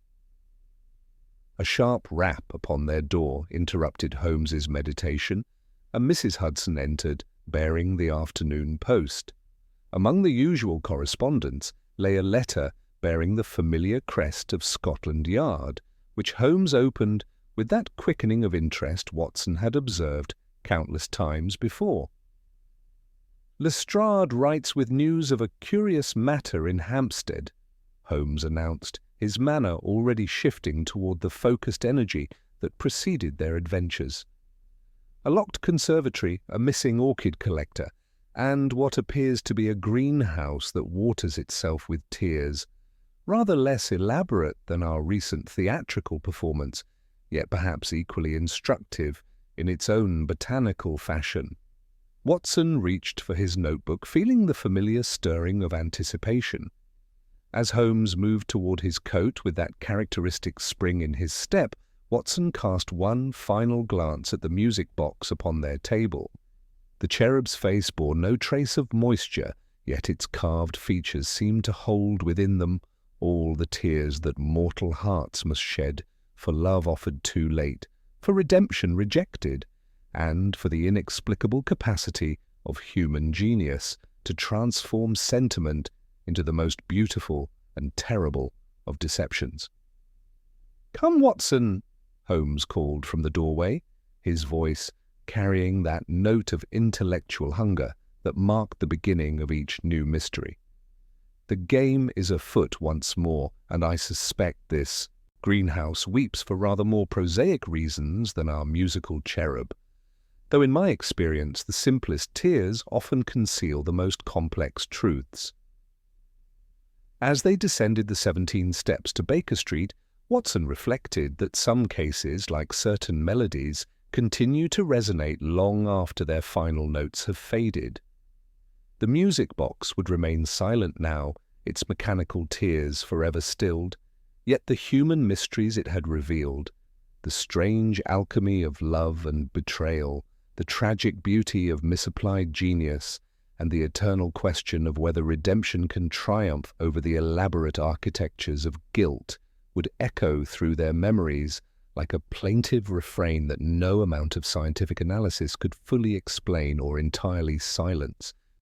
A sharp rap upon their door interrupted Holmes's meditation, and Mrs. Hudson entered, bearing the afternoon post. Among the usual correspondence lay a letter bearing the familiar crest of Scotland Yard, which Holmes opened with that quickening of interest Watson had observed countless times before. "Lestrade writes with news of a curious matter in Hampstead," Holmes announced, his manner already shifting toward the focused energy that preceded their adventures. "A locked conservatory, a missing orchid collector, and what appears to be a greenhouse that waters itself with tears. Rather less elaborate than our recent theatrical performance, yet perhaps equally instructive in its own botanical fashion." Watson reached for his notebook, feeling the familiar stirring of anticipation. As Holmes moved toward his coat with that characteristic spring in his step, Watson cast one final glance at the music box upon their table. The cherub's face bore no trace of moisture, yet its carved features seemed to hold within them all the tears that mortal hearts must shed for love offered too late, for redemption rejected, and for the inexplicable capacity of human genius to transform sentiment into the most beautiful and terrible of deceptions. "Come, Watson," Holmes called from the doorway, his voice carrying that note of intellectual hunger that marked the beginning of each new mystery. "The game is afoot once more, and I suspect this greenhouse weeps for rather more prosaic reasons than our musical cherub, though in my experience the simplest tears often conceal the most complex truths." As they descended the 17 steps to Baker Street, Watson reflected that some cases, like certain melodies, continue to resonate long after their final notes have faded. The music box would remain silent now, its mechanical tears forever stilled, yet the human mysteries it had revealed, the strange alchemy of love and betrayal, the tragic beauty of misapplied genius, and the eternal question of whether redemption can triumph over the elaborate architectures of guilt, would echo through their memories like a plaintive refrain that no amount of scientific analysis could fully explain or entirely silence.